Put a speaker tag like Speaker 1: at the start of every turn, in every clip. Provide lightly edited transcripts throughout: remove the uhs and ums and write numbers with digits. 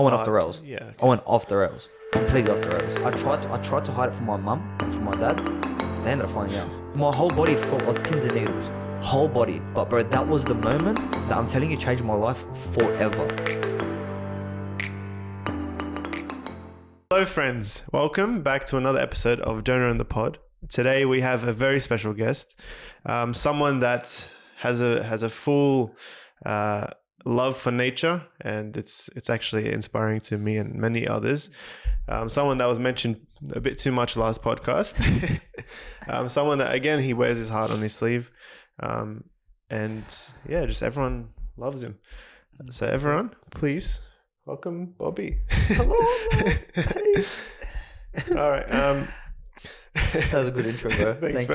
Speaker 1: I went off the rails.
Speaker 2: Yeah. Okay.
Speaker 1: I went off the rails. Completely off the rails. I tried to hide it from my mum and from my dad. They ended up finding out. My whole body felt like pins and needles. Whole body. But bro, that was the moment that I'm telling you changed my life forever.
Speaker 2: Hello, friends. Welcome back to another episode of Jonah and the Pod. Today we have a very special guest, someone that has a full love for nature, and it's actually inspiring to me and many others. Someone that was mentioned a bit too much last podcast. Someone that, again, he wears his heart on his sleeve, and yeah, just everyone loves him. So everyone, please welcome Bobi.
Speaker 1: Hello. Hey.
Speaker 2: All right.
Speaker 1: That was a good intro, bro.
Speaker 2: Thanks,
Speaker 1: Thank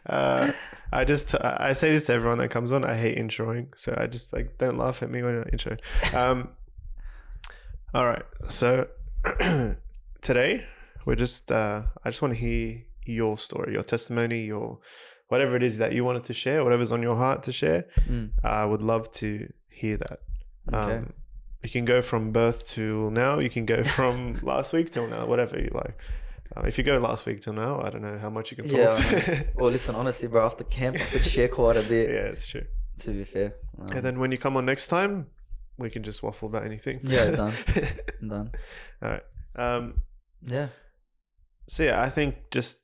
Speaker 2: bro. I say this to everyone that comes on. I hate introing, so I just don't laugh at me when I intro. All right. So today we're just I just want to hear your story, your testimony, your whatever it is that you wanted to share, whatever's on your heart to share. I would love to hear that.
Speaker 1: Okay.
Speaker 2: You can go from birth till now. You can go from last week till now, whatever you like. If you go last week till now, I don't know how much you can talk.
Speaker 1: Yeah. Well, listen, honestly, bro, after camp, I could share quite a bit.
Speaker 2: Yeah, it's true.
Speaker 1: To be fair.
Speaker 2: And then when you come on next time, we can just waffle about anything.
Speaker 1: Yeah, done. Done.
Speaker 2: All right.
Speaker 1: Yeah.
Speaker 2: So yeah, I think just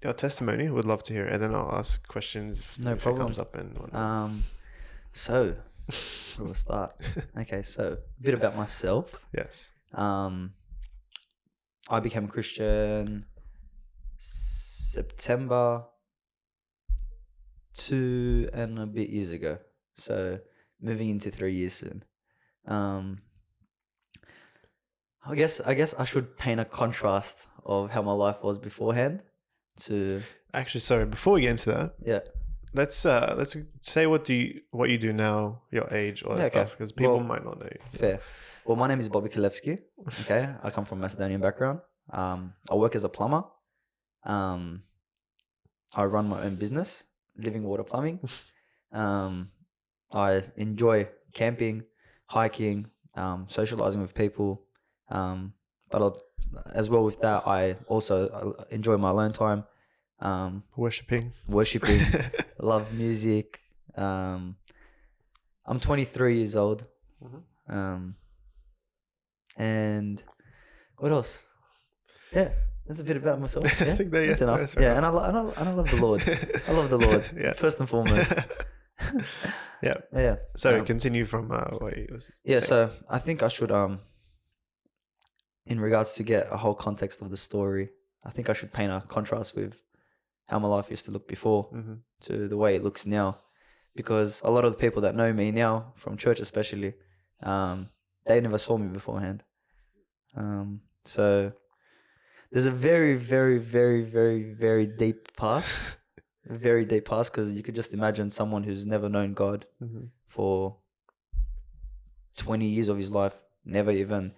Speaker 2: your testimony, would love to hear it, and then I'll ask questions if it comes up and whatnot.
Speaker 1: So we'll start. Okay, so a bit about myself.
Speaker 2: Yes.
Speaker 1: I became a Christian September 2 and a bit years ago. So moving into 3 years soon. I guess I should paint a contrast of how my life was beforehand to
Speaker 2: Actually, sorry, before we get into that,
Speaker 1: yeah.
Speaker 2: let's say what you do now, your age, all that stuff, because people might not know you.
Speaker 1: Fair. Well, my name is Bobi. Okay, I come from a Macedonian background. I work as a plumber. I run my own business, Living Water Plumbing. I enjoy camping, hiking, socializing with people. But as well with that, I also enjoy my alone time.
Speaker 2: Worshipping,
Speaker 1: love music. I'm 23 years old. And what else? Yeah, that's a bit about myself. Yeah,
Speaker 2: I think that's
Speaker 1: enough.
Speaker 2: That's
Speaker 1: yeah, and I love the Lord. I love the Lord.
Speaker 2: Yeah.
Speaker 1: First and foremost.
Speaker 2: Yeah.
Speaker 1: Yeah.
Speaker 2: So continue from what you was saying.
Speaker 1: So I think I should in regards to get a whole context of the story, I think I should paint a contrast with how my life used to look before to the way it looks now, because a lot of the people that know me now from church, especially, they never saw me beforehand. So there's a very, very, very, very, very deep past, very deep past, because you could just imagine someone who's never known God for 20 years of his life, never even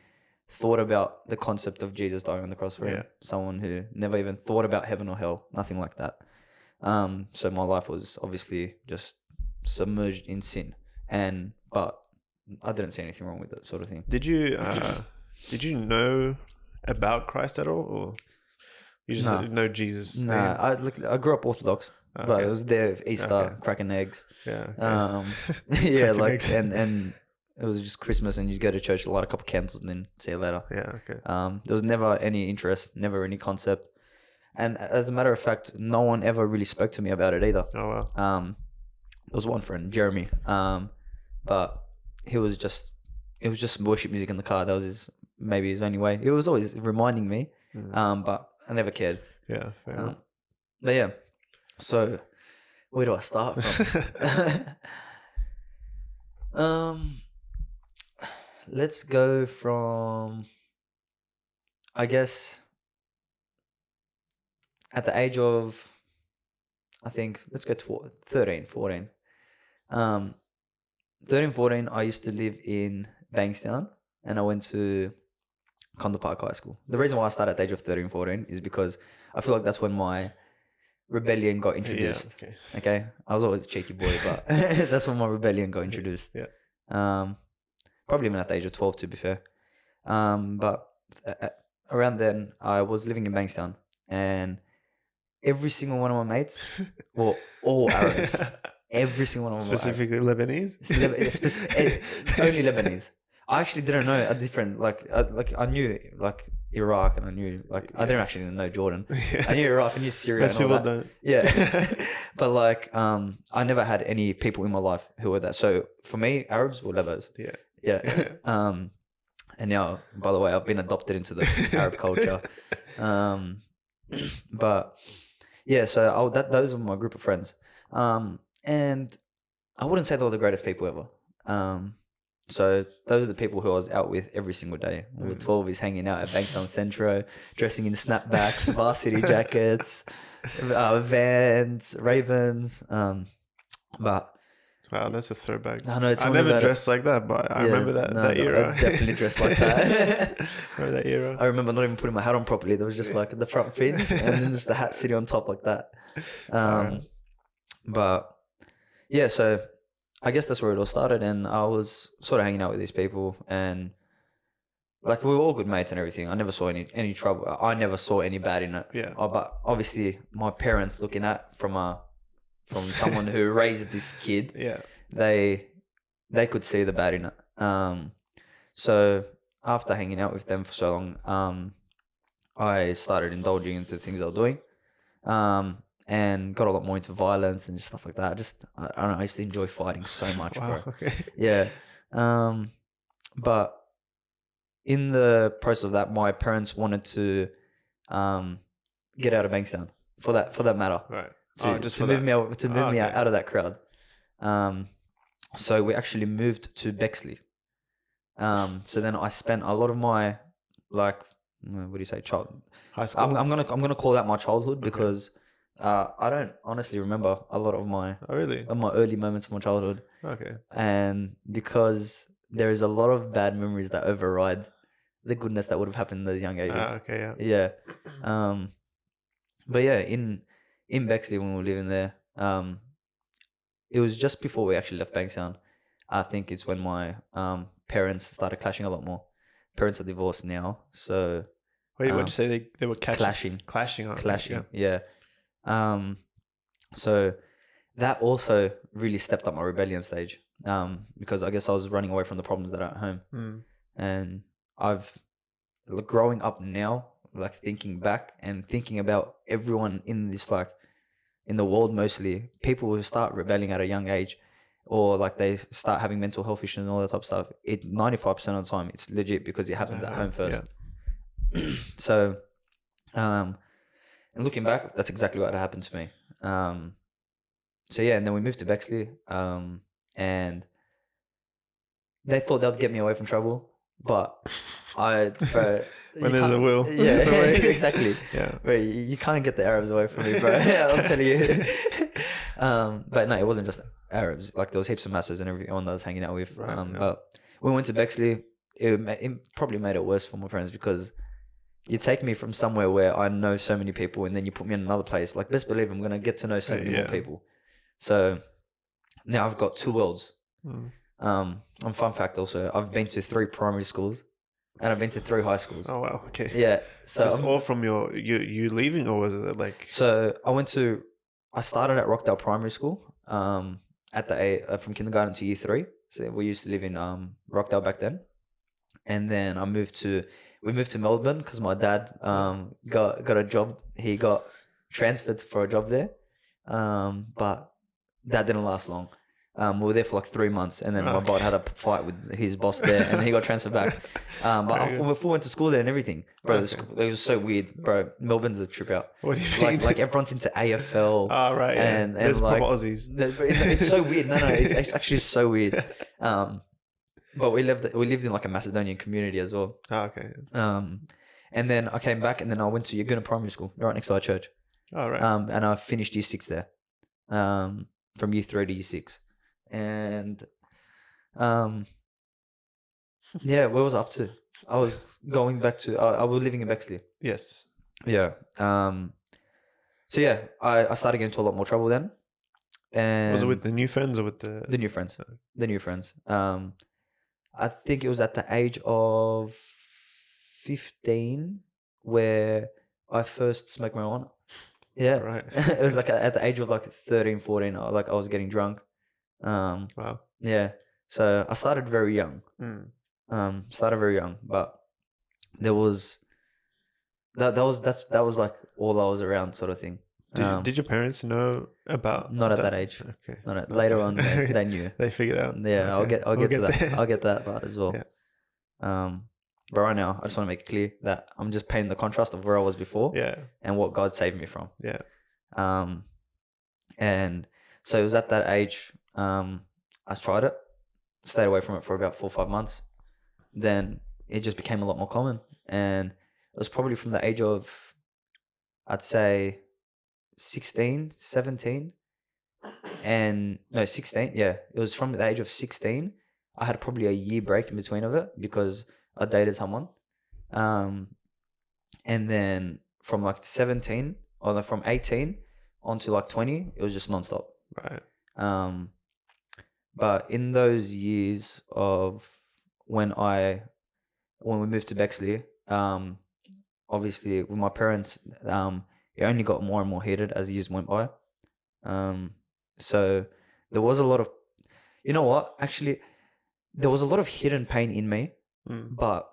Speaker 1: thought about the concept of Jesus dying on the cross for him. Someone who never even thought about heaven or hell, nothing like that. So my life was obviously just submerged in sin, but I didn't see anything wrong with that sort of thing.
Speaker 2: Did you know about Christ at all, or you just know Jesus?
Speaker 1: Nah, I grew up Orthodox, but it was there Easter, cracking eggs.
Speaker 2: Yeah.
Speaker 1: Yeah, like eggs. and it was just Christmas, and you'd go to church, light a couple of candles, and then see you later.
Speaker 2: Yeah. Okay.
Speaker 1: There was never any interest, never any concept, and as a matter of fact, no one ever really spoke to me about it either.
Speaker 2: Oh wow.
Speaker 1: There was one friend, Jeremy, but it was just worship music in the car. That was maybe his only way. It was always reminding me, but I never cared.
Speaker 2: Yeah, fair enough.
Speaker 1: But yeah, so where do I start from? Let's go from, I guess, at the age of, I think, let's go to 13, 14. 13, 14, I used to live in Bankstown, and I went to Conda Park High School. The reason why I started at the age of 13, 14 is because I feel like that's when my rebellion got introduced.
Speaker 2: Yeah,
Speaker 1: okay. I was always a cheeky boy, but that's when my rebellion got introduced.
Speaker 2: Yeah.
Speaker 1: probably even at the age of 12, to be fair. But around then, I was living in Bankstown, and every single one of my mates were all Arabs. Every single one of them were Arabs.
Speaker 2: Specifically Lebanese?
Speaker 1: Only Lebanese. I actually didn't know a different, I knew like Iraq, and I knew I didn't actually know Jordan.
Speaker 2: Yeah.
Speaker 1: I knew Iraq, I knew Syria.
Speaker 2: Most
Speaker 1: and all
Speaker 2: people
Speaker 1: that.
Speaker 2: don't.
Speaker 1: Yeah. But I never had any people in my life who were that. So for me, Arabs were Lebos.
Speaker 2: Yeah.
Speaker 1: Yeah. And now, by the way, I've been adopted into the Arab culture. But yeah, so those are my group of friends. And I wouldn't say they were the greatest people ever. So those are the people who I was out with every single day. With 12 is hanging out at Bankstown Centro, dressing in snapbacks, varsity jackets, Vans, Ravens. But
Speaker 2: wow, that's a throwback.
Speaker 1: I know,
Speaker 2: I never dressed like that, but I remember that era.
Speaker 1: I definitely dressed like that.
Speaker 2: Remember that era?
Speaker 1: I remember not even putting my hat on properly. There was just like the front fin and then just the hat sitting on top like that. But yeah, so I guess that's where it all started, and I was sort of hanging out with these people, and we were all good mates and everything. I never saw any trouble. I never saw any bad in it.
Speaker 2: Yeah.
Speaker 1: But obviously, my parents looking at from someone who raised this kid,
Speaker 2: Yeah.
Speaker 1: they could see the bad in it. So after hanging out with them for so long, I started indulging into things I was doing. And got a lot more into violence and stuff like that. I don't know. I used to enjoy fighting so much,
Speaker 2: Wow.
Speaker 1: bro.
Speaker 2: Okay.
Speaker 1: Yeah. But in the process of that, my parents wanted to get out of Bankstown for that matter.
Speaker 2: Right.
Speaker 1: To move me out of that crowd. So we actually moved to Bexley. So then I spent a lot of my what do you say,
Speaker 2: high school.
Speaker 1: I'm gonna call that my childhood because I don't honestly remember a lot of my early moments of my childhood.
Speaker 2: Okay.
Speaker 1: And because there is a lot of bad memories that override the goodness that would have happened in those young ages.
Speaker 2: Okay.
Speaker 1: Yeah. But yeah, in Bexley when we were living there, it was just before we actually left Bankstown. I think it's when my parents started clashing a lot more. Parents are divorced now, so.
Speaker 2: Wait, what did you say? They were
Speaker 1: clashing.
Speaker 2: Clashing.
Speaker 1: Yeah. So that also really stepped up my rebellion stage. Because I guess I was running away from the problems that are at home. And growing up now, thinking back and thinking about everyone in this, in the world, mostly people who start rebelling at a young age, or they start having mental health issues and all that type of stuff. 95% of the time, it's legit because it happens at home first. Yeah. So, and looking back, that's exactly what happened to me. So yeah, and then we moved to Bexley, and they thought they'd get me away from trouble, but
Speaker 2: when there's a will,
Speaker 1: yeah,
Speaker 2: there's a way.
Speaker 1: Exactly.
Speaker 2: Yeah,
Speaker 1: bro, you can't get the Arabs away from me, bro. I'll tell you. But no, it wasn't just Arabs. There was heaps of masses and everyone that I was hanging out with.
Speaker 2: Right, yeah.
Speaker 1: But when we went to Bexley, it probably made it worse for my friends because you take me from somewhere where I know so many people, and then you put me in another place. Best believe I'm gonna get to know so many more people. So now I've got two worlds. And fun fact also, I've been to 3 primary schools, and I've been to 3 high schools.
Speaker 2: Oh wow, okay.
Speaker 1: Yeah. So
Speaker 2: it's all from you leaving, or was it
Speaker 1: So I started at Rockdale Primary School. From kindergarten to year 3. So we used to live in Rockdale back then, and then we moved to Melbourne because my dad got a job. He got transferred for a job there, but that didn't last long. We were there for 3 months, and then my dad had a fight with his boss there, and he got transferred back. But we went to school there and everything, bro. It was so weird, bro. Melbourne's a trip out.
Speaker 2: What do you mean?
Speaker 1: Everyone's into AFL.
Speaker 2: Oh right, yeah. And there's proper Aussies.
Speaker 1: It's so weird. No, it's actually so weird. But we lived in a Macedonian community as well.
Speaker 2: Oh, okay.
Speaker 1: And then I came back, and then I went to Yaguna Primary School, right next to our church.
Speaker 2: Oh right.
Speaker 1: And I finished year 6 there, from year 3 to year 6. And yeah, where was I up to? I was going back to I was living in Bexley.
Speaker 2: Yes.
Speaker 1: Yeah. So yeah, I started getting into a lot more trouble then. And
Speaker 2: was it with the new friends or with the
Speaker 1: new friends? The new friends. I think it was at the age of 15 where I first smoked marijuana. Yeah.
Speaker 2: Right.
Speaker 1: It was like at the age of like 13, 14, like I was getting drunk.
Speaker 2: Wow.
Speaker 1: Yeah. So I started very young. Started very young, but there was that was like all I was around sort of thing.
Speaker 2: Did your parents know about
Speaker 1: Not at
Speaker 2: that?
Speaker 1: that age.
Speaker 2: Okay.
Speaker 1: Not later on they knew.
Speaker 2: They figured out.
Speaker 1: Yeah,
Speaker 2: Okay.
Speaker 1: I'll
Speaker 2: We'll
Speaker 1: get to that.
Speaker 2: there.
Speaker 1: I'll get to that part as well.
Speaker 2: Yeah.
Speaker 1: But right now I just want to make it clear that I'm just painting the contrast of where I was before
Speaker 2: Yeah.
Speaker 1: and what God saved me from.
Speaker 2: Yeah.
Speaker 1: And so it was at that age, I tried it, stayed away from it for about 4 or 5 months. Then it just became a lot more common. And it was probably from the age of, I'd say 16, 17 and no, 16. Yeah. It was from the age of 16. I had probably a year break in between of it because I dated someone. And then from like 17 or from 18 onto like 20, it was just nonstop.
Speaker 2: Right.
Speaker 1: But in those years of when we moved to Bexley, obviously with my parents, it only got more and more heated as the years went by. So there was a lot of, you know what? Actually, there was a lot of hidden pain in me, but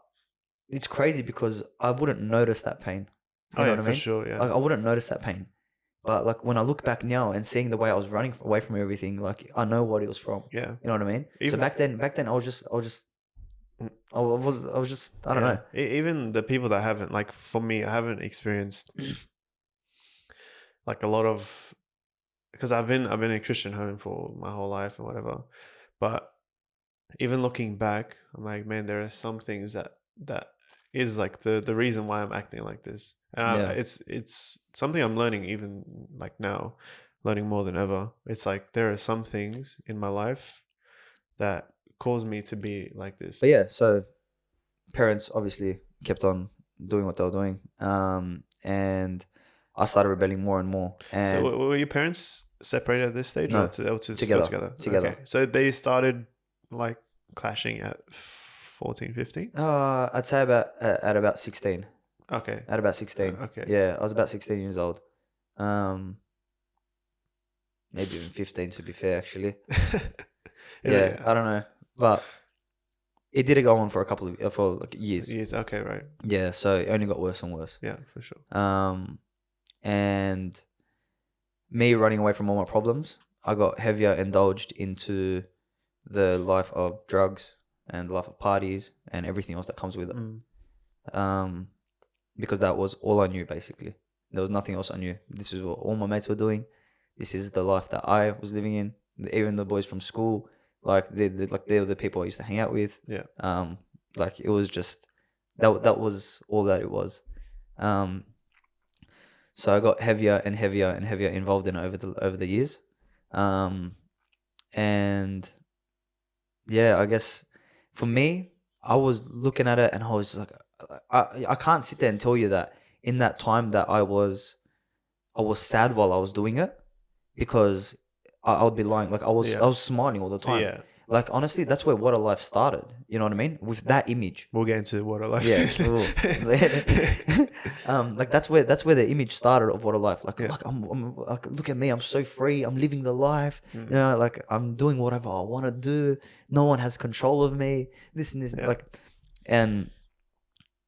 Speaker 1: it's crazy because I wouldn't notice that pain. You know what I mean?
Speaker 2: For sure. Yeah.
Speaker 1: Like I wouldn't notice that pain. But like when I look back now and seeing the way I was running away from everything, like I know what it was from.
Speaker 2: Yeah.
Speaker 1: You know what I mean? So back then I was just I don't know.
Speaker 2: Even the people that haven't, like for me, I haven't experienced like a lot of, because I've been in a Christian home for my whole life and whatever, but even looking back, I'm like, man, there are some things that is like the reason why I'm acting like this, and it's something I'm learning even like now, learning more than ever. It's like there are some things in my life that cause me to be like this.
Speaker 1: But yeah, so parents obviously kept on doing what they were doing, and I started rebelling more and more. And
Speaker 2: so were your parents separated at this stage?
Speaker 1: No,
Speaker 2: or together.
Speaker 1: together.
Speaker 2: Okay. So they started like clashing at 14, 15?
Speaker 1: I'd say at about 16.
Speaker 2: Okay.
Speaker 1: At about 16.
Speaker 2: Okay.
Speaker 1: Yeah, I was about 16 years old. Maybe even 15 to be fair, actually. Yeah, I don't know, but it did go on for for like years.
Speaker 2: Years. Okay, right.
Speaker 1: Yeah, so it only got worse and worse.
Speaker 2: Yeah, for sure.
Speaker 1: And me running away from all my problems, I got heavier indulged into the life of drugs and the life of parties and everything else that comes with it. Because that was all I knew, basically. There was nothing else I knew. This is what all my mates were doing. This is the life that I was living in. Even the boys from school, like they were the people I used to hang out with.
Speaker 2: Yeah.
Speaker 1: Like it was just that was all that it was. So I got heavier and heavier and heavier involved in it over the years. And yeah, I guess for me, I was looking at it and I was just like, I can't sit there and tell you that in that time that I was sad while I was doing it, because I would be lying. Like I was smiling all the time.
Speaker 2: Yeah.
Speaker 1: Like honestly, that's where What a Life started. You know what I mean? With that image.
Speaker 2: We'll get into What a Life.
Speaker 1: Yeah. Like that's where the image started of What a Life. Like, I'm like, look at me, I'm so free. I'm living the life. You know, like I'm doing whatever I want to do. No one has control of me. This and this.
Speaker 2: Yeah.
Speaker 1: Like, and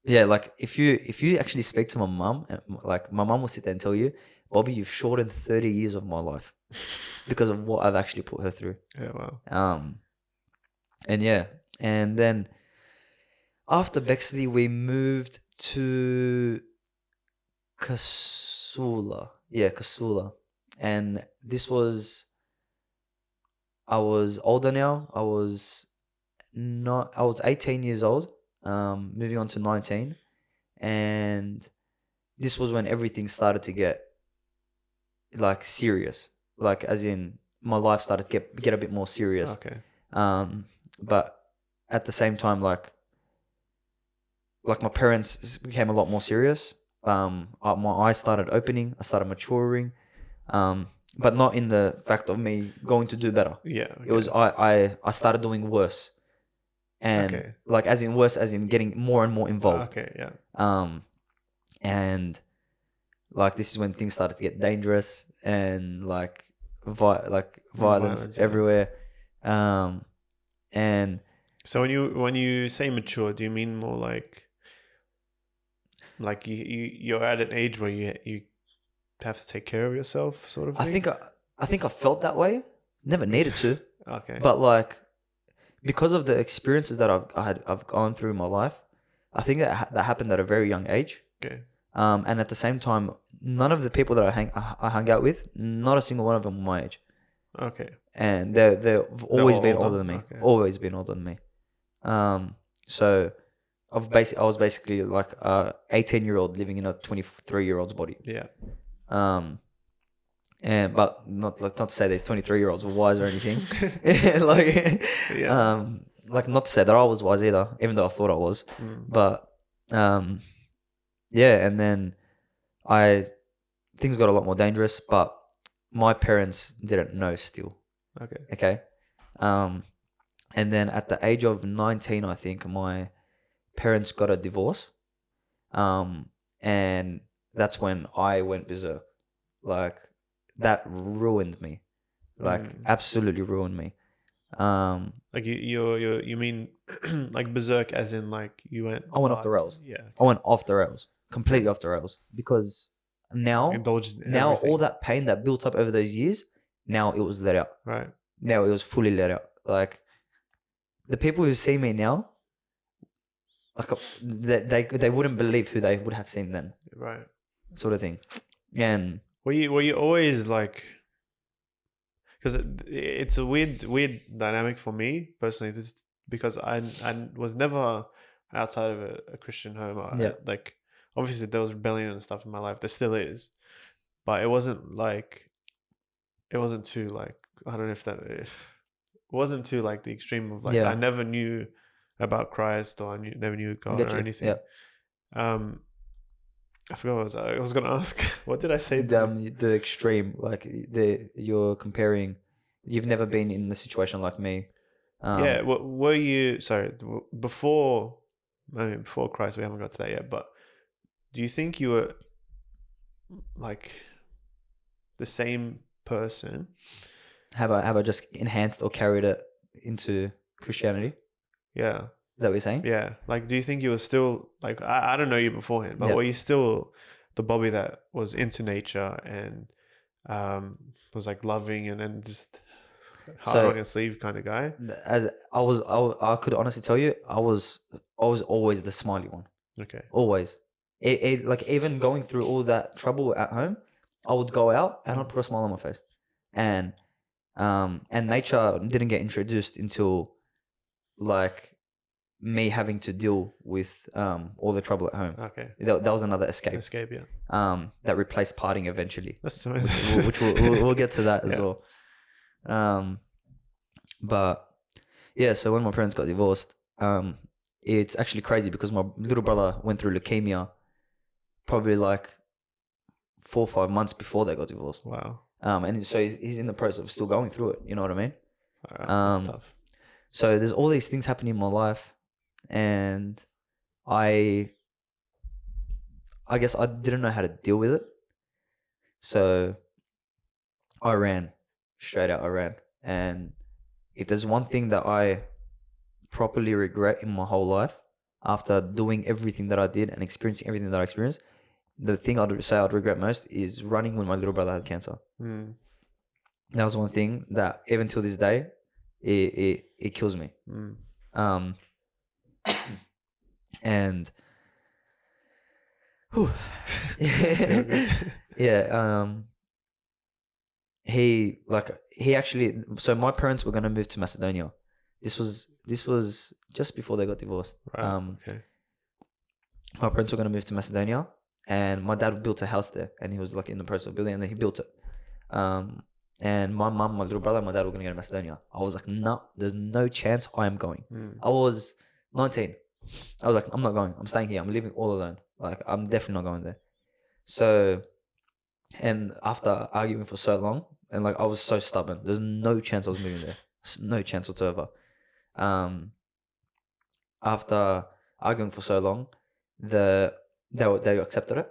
Speaker 1: yeah, like if you actually speak to my mum, like my mum will sit there and tell you, Bobby, you've shortened 30 years of my life because of what I've actually put her through.
Speaker 2: Yeah, wow.
Speaker 1: And yeah, and then after Bexley, we moved to Casula. Yeah, Casula. And this was, I was older now. I was 18 years old, moving on to 19. And this was when everything started to get like serious. Like as in my life started to get a bit more serious.
Speaker 2: Okay.
Speaker 1: But at the same time, like my parents became a lot more serious. My eyes started opening. I started maturing, but not in the fact of me going to do better.
Speaker 2: Yeah.
Speaker 1: It was I started doing worse, and
Speaker 2: Okay.
Speaker 1: like as in worse, as in getting more and more involved.
Speaker 2: Okay, yeah.
Speaker 1: And like this is when things started to get dangerous and like violence
Speaker 2: yeah.
Speaker 1: everywhere. And
Speaker 2: So when you say mature, do you mean more like you're at an age where you have to take care of yourself, sort of thing?
Speaker 1: I think I felt that way. Never needed to,
Speaker 2: Okay.
Speaker 1: but like because of the experiences that I've gone through in my life, I think that happened at a very young age.
Speaker 2: Okay.
Speaker 1: And at the same time, none of the people that I hung out with, not a single one of them were my age.
Speaker 2: Okay.
Speaker 1: And they've always been older than me.
Speaker 2: Okay.
Speaker 1: Always been older than me. So I was basically like a 18-year-old living in a 23-year-old's body.
Speaker 2: Yeah.
Speaker 1: But not to say these 23-year-olds were wise or anything. Like,
Speaker 2: Yeah.
Speaker 1: Like not to say that I was wise either, even though I thought I was. But yeah, and then things got a lot more dangerous, but my parents didn't know still. Okay. And then at the age of 19, I think my parents got a divorce. And that's when I went berserk. Like that ruined me. Like absolutely ruined me.
Speaker 2: Like you mean like berserk as in like you went
Speaker 1: I went off the rails.
Speaker 2: Yeah.
Speaker 1: I went off the rails. Completely off the rails. Because
Speaker 2: Indulged in
Speaker 1: now
Speaker 2: everything.
Speaker 1: all that pain that built up over those years, now it was let out.
Speaker 2: Right.
Speaker 1: Now it was fully let out. Like the people who see me now, like they wouldn't believe who they would have seen then.
Speaker 2: Right.
Speaker 1: Sort of thing. And
Speaker 2: were you always like, because it's a weird dynamic for me personally, because I was never outside of a Christian home. Like obviously there was rebellion and stuff in my life. There still is, but it wasn't too like, I don't know if it wasn't too like the extreme of like I never knew about Christ or never knew God or anything. I forgot what I was going to ask. What did I say?
Speaker 1: The extreme, like you're comparing. You've never been in a situation like me.
Speaker 2: Yeah. Were you? Sorry. Before Christ, we haven't got to that yet. But do you think you were like the same person?
Speaker 1: Have I just enhanced or carried it into Christianity?
Speaker 2: Yeah.
Speaker 1: Is that what you're saying?
Speaker 2: Yeah. Like, do you think you were still like, I don't know you beforehand, but were you still the Bobi that was into nature and was like loving and then just hard on your sleeve kind of guy?
Speaker 1: As I could honestly tell you, I was always the smiley one.
Speaker 2: Okay.
Speaker 1: Always. Like even going through all that trouble at home, I would go out and I'd put a smile on my face. And nature didn't get introduced until like me having to deal with all the trouble at home.
Speaker 2: Okay.
Speaker 1: That was another escape.
Speaker 2: Yeah.
Speaker 1: That replaced partying eventually.
Speaker 2: That's
Speaker 1: which we'll get to that as well. But yeah, so when my parents got divorced, it's actually crazy because my little brother went through leukemia probably like 4 or 5 months before they got divorced.
Speaker 2: Wow.
Speaker 1: And so he's in the process of still going through it. You know what I mean?
Speaker 2: That's tough.
Speaker 1: So there's all these things happening in my life, and I guess I didn't know how to deal with it. So I ran straight out. I ran, and if there's one thing that I properly regret in my whole life, after doing everything that I did and experiencing everything that I experienced, the thing I'd say I'd regret most is running when my little brother had cancer. That was one thing that even till this day, it kills me. And yeah, he actually, so my parents were going to move to Macedonia. This was just before they got divorced.
Speaker 2: Okay.
Speaker 1: My parents were going to move to Macedonia, and my dad built a house there, and he was like in the process of building, and then he built it. And my mum, my little brother, and my dad were going to go to Macedonia. I was like, no, there's no chance I am going. I was 19. I was like, I'm not going. I'm staying here. I'm living all alone. Like, I'm definitely not going there. So, and after arguing for so long, and like I was so stubborn, there's no chance I was moving there. There's no chance whatsoever. after arguing for so long, they accepted it.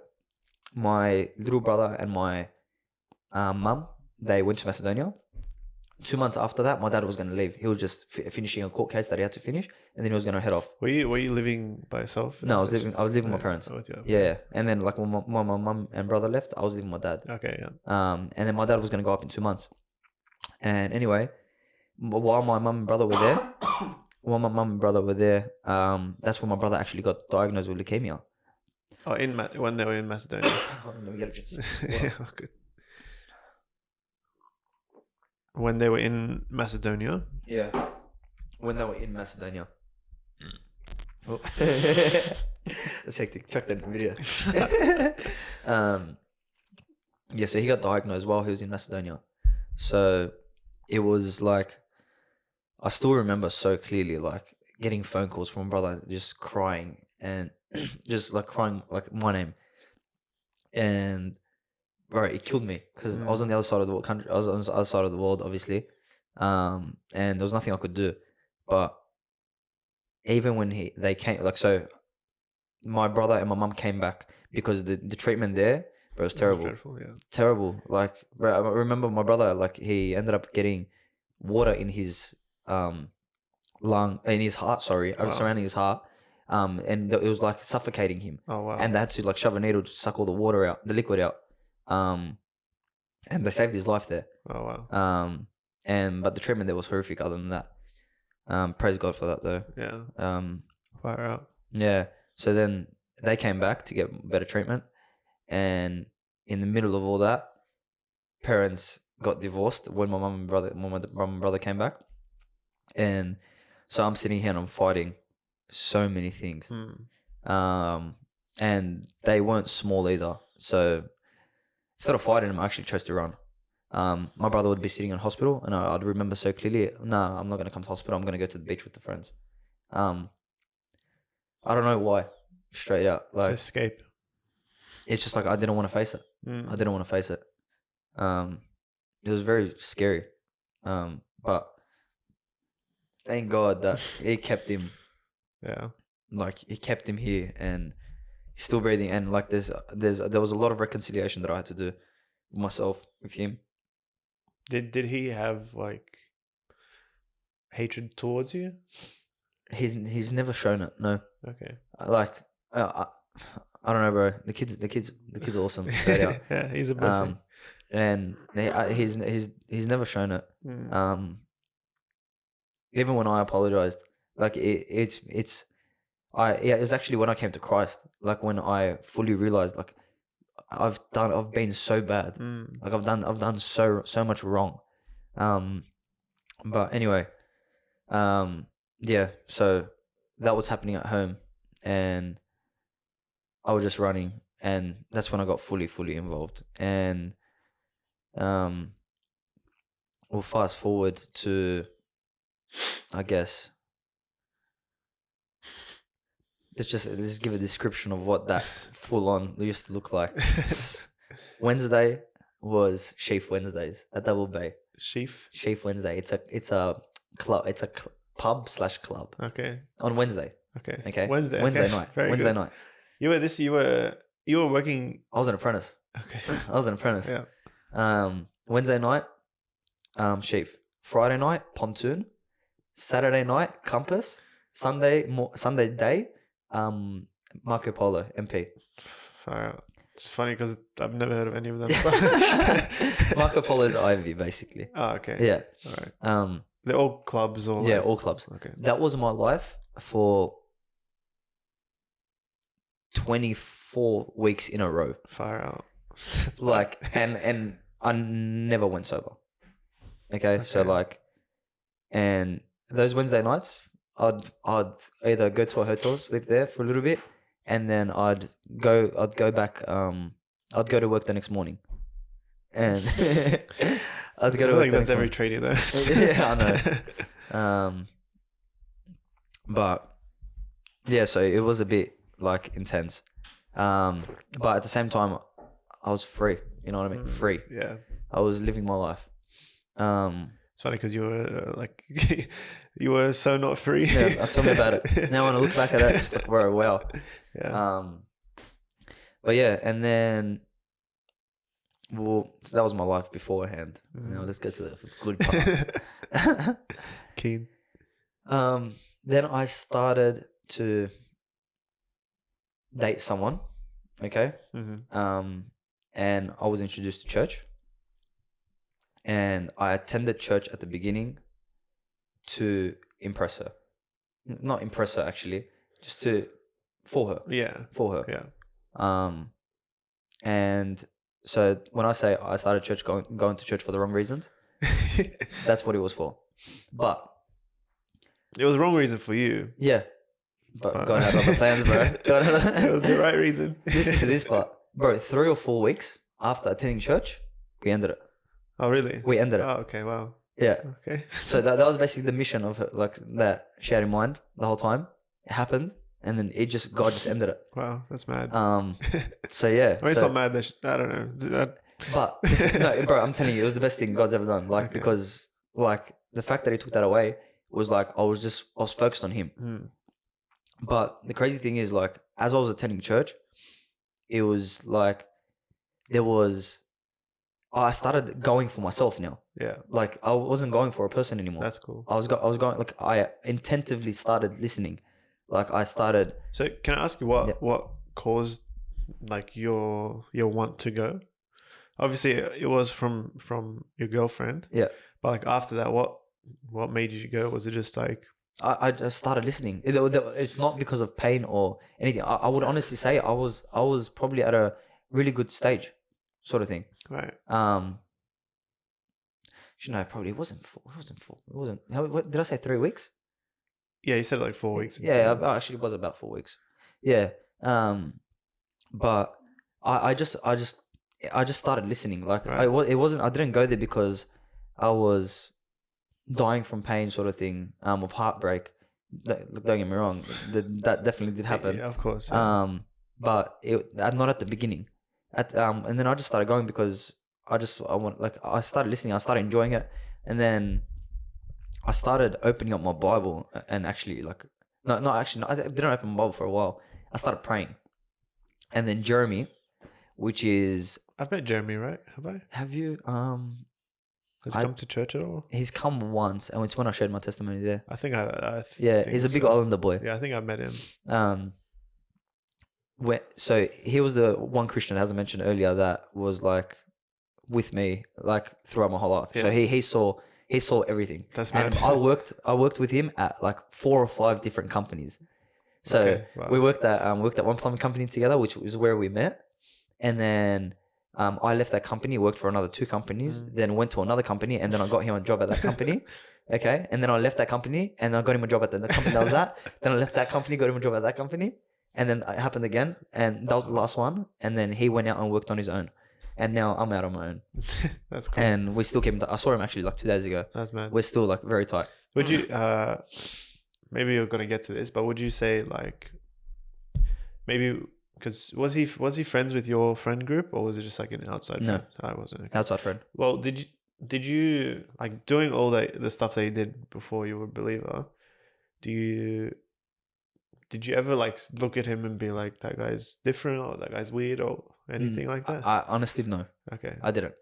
Speaker 1: My little brother and my mum, they went to Macedonia. 2 months after that, my dad was going to leave. He was just finishing a court case that he had to finish, and then he was going to head off.
Speaker 2: Were you living by yourself?
Speaker 1: No, I was living with my parents.
Speaker 2: With you.
Speaker 1: Yeah, and then like when my mum and brother left, I was living with my dad.
Speaker 2: Okay, yeah.
Speaker 1: And then my dad was going to go up in 2 months. And anyway, while my mum and brother were there, that's when my brother actually got diagnosed with leukemia.
Speaker 2: Oh, when they were in Macedonia.
Speaker 1: Let me get a drink.
Speaker 2: Yeah, good. When they were in Macedonia.
Speaker 1: Yeah, when they were in Macedonia. Oh. That's hectic. Chuck that in the video. Yeah, so he got diagnosed while he was in Macedonia. So it was like, I still remember so clearly, like getting phone calls from my brother, just crying and just like crying like my name. And bro, it killed me because I was on the other side of the country. I was on the other side of the world, obviously, and there was nothing I could do. But even when they came, like, so my brother and my mum came back because the treatment there, bro, was terrible.
Speaker 2: Dreadful, yeah.
Speaker 1: Terrible. Like, bro, I remember my brother, like, he ended up getting water in his in his heart. Sorry, surrounding his heart. And it was like suffocating him.
Speaker 2: Oh wow.
Speaker 1: And they had to like shove a needle to suck all the water out, the liquid out. And they saved his life there.
Speaker 2: Oh wow.
Speaker 1: But the treatment there was horrific. Other than that, praise God for that though.
Speaker 2: Yeah. Fire out.
Speaker 1: Yeah. So then they came back to get better treatment, and in the middle of all that, parents got divorced when my mum and brother came back, and so I'm sitting here and I'm fighting so many things. And they weren't small either. So instead of fighting them, I actually chose to run. My brother would be sitting in hospital, and I'd remember so clearly, nah, I'm not going to come to hospital. I'm going to go to the beach with the friends. I don't know why, straight out. Like,
Speaker 2: to escape.
Speaker 1: It's just like, I didn't want to face it. I didn't want to face it. It was very scary. But thank God that he kept him.
Speaker 2: Yeah.
Speaker 1: Like, he kept him here and he's still breathing. And like, there was a lot of reconciliation that I had to do with myself, with him.
Speaker 2: Did he have like hatred towards you?
Speaker 1: He's never shown it. No.
Speaker 2: Okay.
Speaker 1: Like, I don't know, bro. The kid's awesome. Straight out.
Speaker 2: Yeah, he's a blessing.
Speaker 1: And he's never shown it. Even when I apologized, like it was actually when I came to Christ, like when I fully realized, like I've been so bad, like I've done so much wrong. But anyway, yeah. So that was happening at home, and I was just running, and that's when I got fully involved. And we'll fast forward to, I guess, let's just give a description of what that full on used to look like. Wednesday was Sheaf Wednesdays at Double Bay.
Speaker 2: Sheaf
Speaker 1: Wednesday. It's a club. It's a pub / club.
Speaker 2: Okay.
Speaker 1: On Wednesday.
Speaker 2: Okay. Wednesday
Speaker 1: night.
Speaker 2: Very
Speaker 1: Wednesday
Speaker 2: good.
Speaker 1: night.
Speaker 2: You were working.
Speaker 1: I was an apprentice.
Speaker 2: Okay.
Speaker 1: I was an apprentice.
Speaker 2: Yeah.
Speaker 1: Wednesday night, Sheaf. Friday night, Pontoon. Saturday night, Compass. Sunday day, Marco Polo, MP.
Speaker 2: Fire out. It's funny because I've never heard of any of them.
Speaker 1: Marco Polo is Ivy, basically.
Speaker 2: Oh, okay.
Speaker 1: Yeah.
Speaker 2: All right. They're all clubs, or
Speaker 1: yeah, all clubs.
Speaker 2: Okay.
Speaker 1: That was my life for 24 weeks in a row.
Speaker 2: Fire out.
Speaker 1: Like, and I never went sober. Okay, so like, and those Wednesday nights, I'd either go to a hotel, sleep there for a little bit, and then I'd go back. I'd go to work the next morning, and I'd go to work.
Speaker 2: I think that's every tradie though.
Speaker 1: Yeah, I know. But yeah, so it was a bit like intense. But at the same time, I was free. You know what I mean? Free.
Speaker 2: Yeah.
Speaker 1: I was living my life.
Speaker 2: So It's funny because you were like, you were so not free.
Speaker 1: Yeah, tell me about it. Now when I look back at it, it's like, bro, wow.
Speaker 2: Yeah.
Speaker 1: But yeah, and then, well, so that was my life beforehand. Now let's get to the good part.
Speaker 2: Keen.
Speaker 1: Then I started to date someone, okay? And I was introduced to church. And I attended church at the beginning to impress her. Not impress her, actually. Just for her.
Speaker 2: Yeah.
Speaker 1: For her.
Speaker 2: Yeah.
Speaker 1: And so when I say I started church going to church for the wrong reasons, that's what it was for. But
Speaker 2: it was the wrong reason for you.
Speaker 1: Yeah. But God had other plans, bro.
Speaker 2: It was the right reason.
Speaker 1: Listen to this part. Bro, 3 or 4 weeks after attending church, we ended it.
Speaker 2: Oh, really?
Speaker 1: We ended it.
Speaker 2: Oh, okay. Wow.
Speaker 1: Yeah.
Speaker 2: Okay.
Speaker 1: So that was basically the mission of it, like that she had in mind the whole time. It happened, and then God just ended it.
Speaker 2: Wow, that's mad.
Speaker 1: So yeah.
Speaker 2: I mean, it's not mad. I don't know.
Speaker 1: But no, bro, I'm telling you, it was the best thing God's ever done. Like,
Speaker 2: Okay.
Speaker 1: Because like the fact that He took that away was like I was focused on Him. But the crazy thing is, like, as I was attending church, it was like I started going for myself now.
Speaker 2: Yeah.
Speaker 1: Like I wasn't going for a person anymore.
Speaker 2: That's cool.
Speaker 1: I was going, like, I intentively started listening. Like I started.
Speaker 2: So can I ask you what caused like your want to go? Obviously it was from your girlfriend.
Speaker 1: Yeah.
Speaker 2: But like after that, what made you go? Was it just like
Speaker 1: I just started listening. It's not because of pain or anything. I would honestly say I was probably at a really good stage, sort of thing.
Speaker 2: right?
Speaker 1: No, probably it wasn't 4. It wasn't. What did I say? 3 weeks?
Speaker 2: Yeah, you said like 4 weeks.
Speaker 1: Yeah, actually it was about 4 weeks. Yeah. But I just started listening. Like
Speaker 2: Right.
Speaker 1: it wasn't. I didn't go there because I was dying from pain, sort of thing. Of heartbreak. Don't get me wrong. That definitely did happen.
Speaker 2: Yeah, of course. Yeah.
Speaker 1: But not at the beginning. And then I just started going because I started listening. I started enjoying it, and then I started opening up my Bible and actually I didn't open my Bible for a while. I started praying, and then Jeremy, which is
Speaker 2: I've met Jeremy, right? Have I?
Speaker 1: Have you?
Speaker 2: Has he come to church at all?
Speaker 1: He's come once, and it's when I shared my testimony there.
Speaker 2: I think
Speaker 1: he's a big Islander boy.
Speaker 2: Yeah, I think I've met him.
Speaker 1: So he was the one Christian, as I mentioned earlier, that was like with me like throughout my whole life.
Speaker 2: Yeah.
Speaker 1: So he saw everything.
Speaker 2: That's
Speaker 1: and
Speaker 2: mad.
Speaker 1: I worked with him at like 4 or 5 different companies. So
Speaker 2: Okay, wow.
Speaker 1: we worked at one plumbing company together, which was where we met. And then I left that company, worked for another 2 companies, then went to another company, and then I got him a job at that company. Okay. And then I left that company and I got him a job at the company that I was at. Then I left that company, got him a job at that company. And then it happened again. And that was the last one. And then he went out and worked on his own. And now I'm out on my own.
Speaker 2: That's cool.
Speaker 1: And we still keep I saw him actually like 2 days ago.
Speaker 2: That's mad.
Speaker 1: We're still like very tight.
Speaker 2: Would you, maybe you're going to get to this, but would you say like, maybe, because was he friends with your friend group, or was it just like an outside
Speaker 1: No.
Speaker 2: friend? I wasn't. Okay.
Speaker 1: Outside friend.
Speaker 2: Well, did you like doing all the stuff that he did before you were a believer? Did you ever like look at him and be like, that guy's different, or that guy's weird, or anything like that?
Speaker 1: I honestly no.
Speaker 2: Okay.
Speaker 1: I didn't.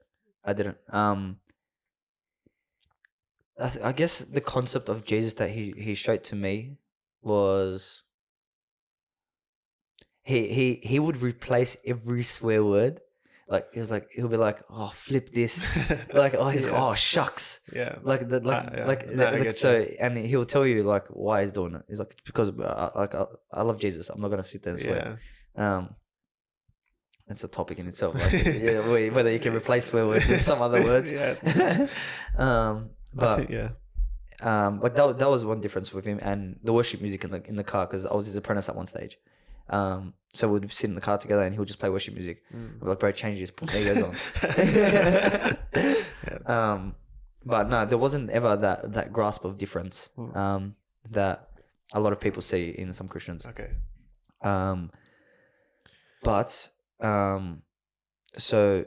Speaker 1: I guess the concept of Jesus that he showed to me was he would replace every swear word. Like he'll be like, oh, flip this, like, oh, he's
Speaker 2: Yeah.
Speaker 1: oh, shucks,
Speaker 2: Yeah.
Speaker 1: like so, and he'll tell you like why he's doing it. He's like, because I love Jesus. I'm not gonna sit there and swear.
Speaker 2: Yeah.
Speaker 1: That's a topic in itself. Like, whether you can replace swear words with some other words.
Speaker 2: Yeah.
Speaker 1: But
Speaker 2: I think, yeah.
Speaker 1: like that was one difference with him, and the worship music in the car, because I was his apprentice at one stage. So we'd sit in the car together and he would just play worship music. We're like, bro, change this, put Legos on.
Speaker 2: Yeah.
Speaker 1: But no, there wasn't ever that grasp of difference that a lot of people see in some Christians.
Speaker 2: Okay.
Speaker 1: So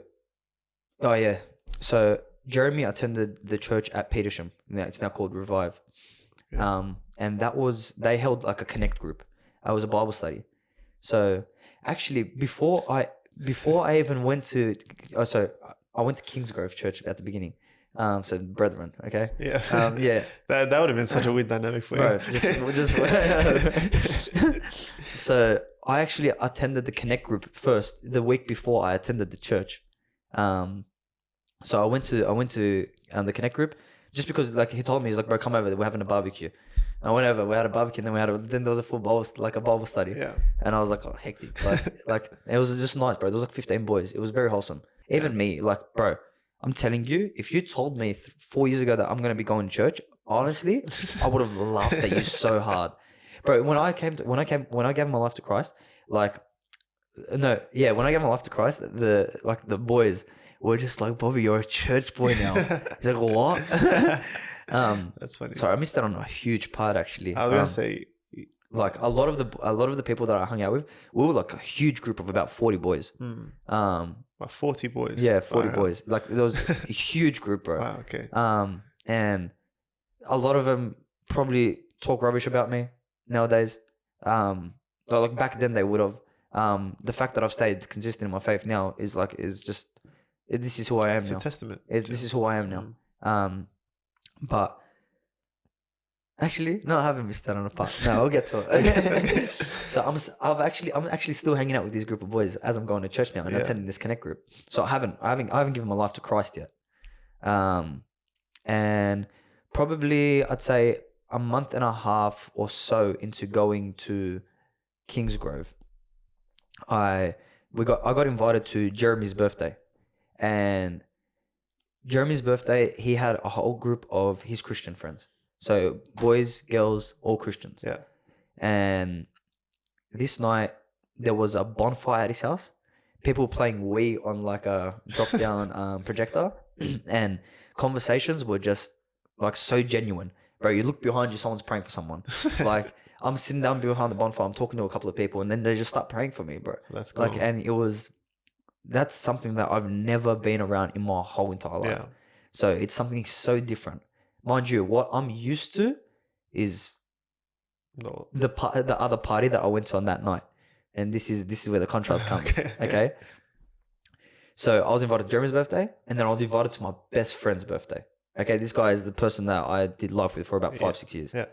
Speaker 1: Jeremy attended the church at Petersham. It's now called Revive.
Speaker 2: Yeah.
Speaker 1: And they held like a connect group. It was a Bible study. So actually, before I even went to, I went to Kingsgrove Church at the beginning. So brethren, okay.
Speaker 2: Yeah.
Speaker 1: Yeah.
Speaker 2: That would have been such a weird dynamic for
Speaker 1: Bro,
Speaker 2: you.
Speaker 1: just. So I actually attended the connect group first the week before I attended the church. So I went to the connect group just because like he told me, he's like, bro, come over, we're having a barbecue. I went over, we had a barbecue, and then there was a full Bible study.
Speaker 2: Yeah.
Speaker 1: And I was like, oh, hectic. Like it was just nice, bro. There was like 15 boys. It was very wholesome. Even me, like, bro, I'm telling you, if you told me 4 years ago that I'm gonna be going to church, honestly, I would have laughed at you so hard, bro. When I gave my life to Christ, when I gave my life to Christ, the boys were just like, Bobby, you're a church boy now. He's like, what?
Speaker 2: That's funny.
Speaker 1: Sorry, I missed out on a huge part actually.
Speaker 2: I was gonna say,
Speaker 1: like a lot of the people that I hung out with, we were like a huge group of about 40 boys.
Speaker 2: Like 40 boys.
Speaker 1: Yeah, 40
Speaker 2: Wow.
Speaker 1: boys. Like there was a huge group, bro.
Speaker 2: Wow. Okay.
Speaker 1: And a lot of them probably talk rubbish about me nowadays. Like back then they would have. The fact that I've stayed consistent in my faith now is just this is who I am
Speaker 2: It's
Speaker 1: now.
Speaker 2: a testament.
Speaker 1: This is who I am now. But actually, no, I haven't missed that on a part. No, I'll get to it. So I'm actually still hanging out with this group of boys as I'm going to church now and attending this connect group. So I haven't given my life to Christ yet. And probably I'd say a month and a half or so into going to Kingsgrove, I got invited to Jeremy's birthday, and Jeremy's birthday, he had a whole group of his Christian friends. So boys, girls, all Christians.
Speaker 2: Yeah.
Speaker 1: And this night there was a bonfire at his house. People playing Wii on like a drop-down projector, and conversations were just like so genuine. Bro, you look behind you, someone's praying for someone. Like I'm sitting down behind the bonfire, I'm talking to a couple of people, and then they just start praying for me, bro.
Speaker 2: That's cool.
Speaker 1: Like, and that's something that I've never been around in my whole entire life.
Speaker 2: Yeah.
Speaker 1: So it's something so different. Mind you, what I'm used to is
Speaker 2: No.
Speaker 1: the other party that I went to on that night, and this is where the contrast comes. Okay. So I was invited to Jeremy's birthday, and then I was invited to my best friend's birthday. Okay, this guy is the person that I did life with for about 5-6 years.
Speaker 2: Yeah.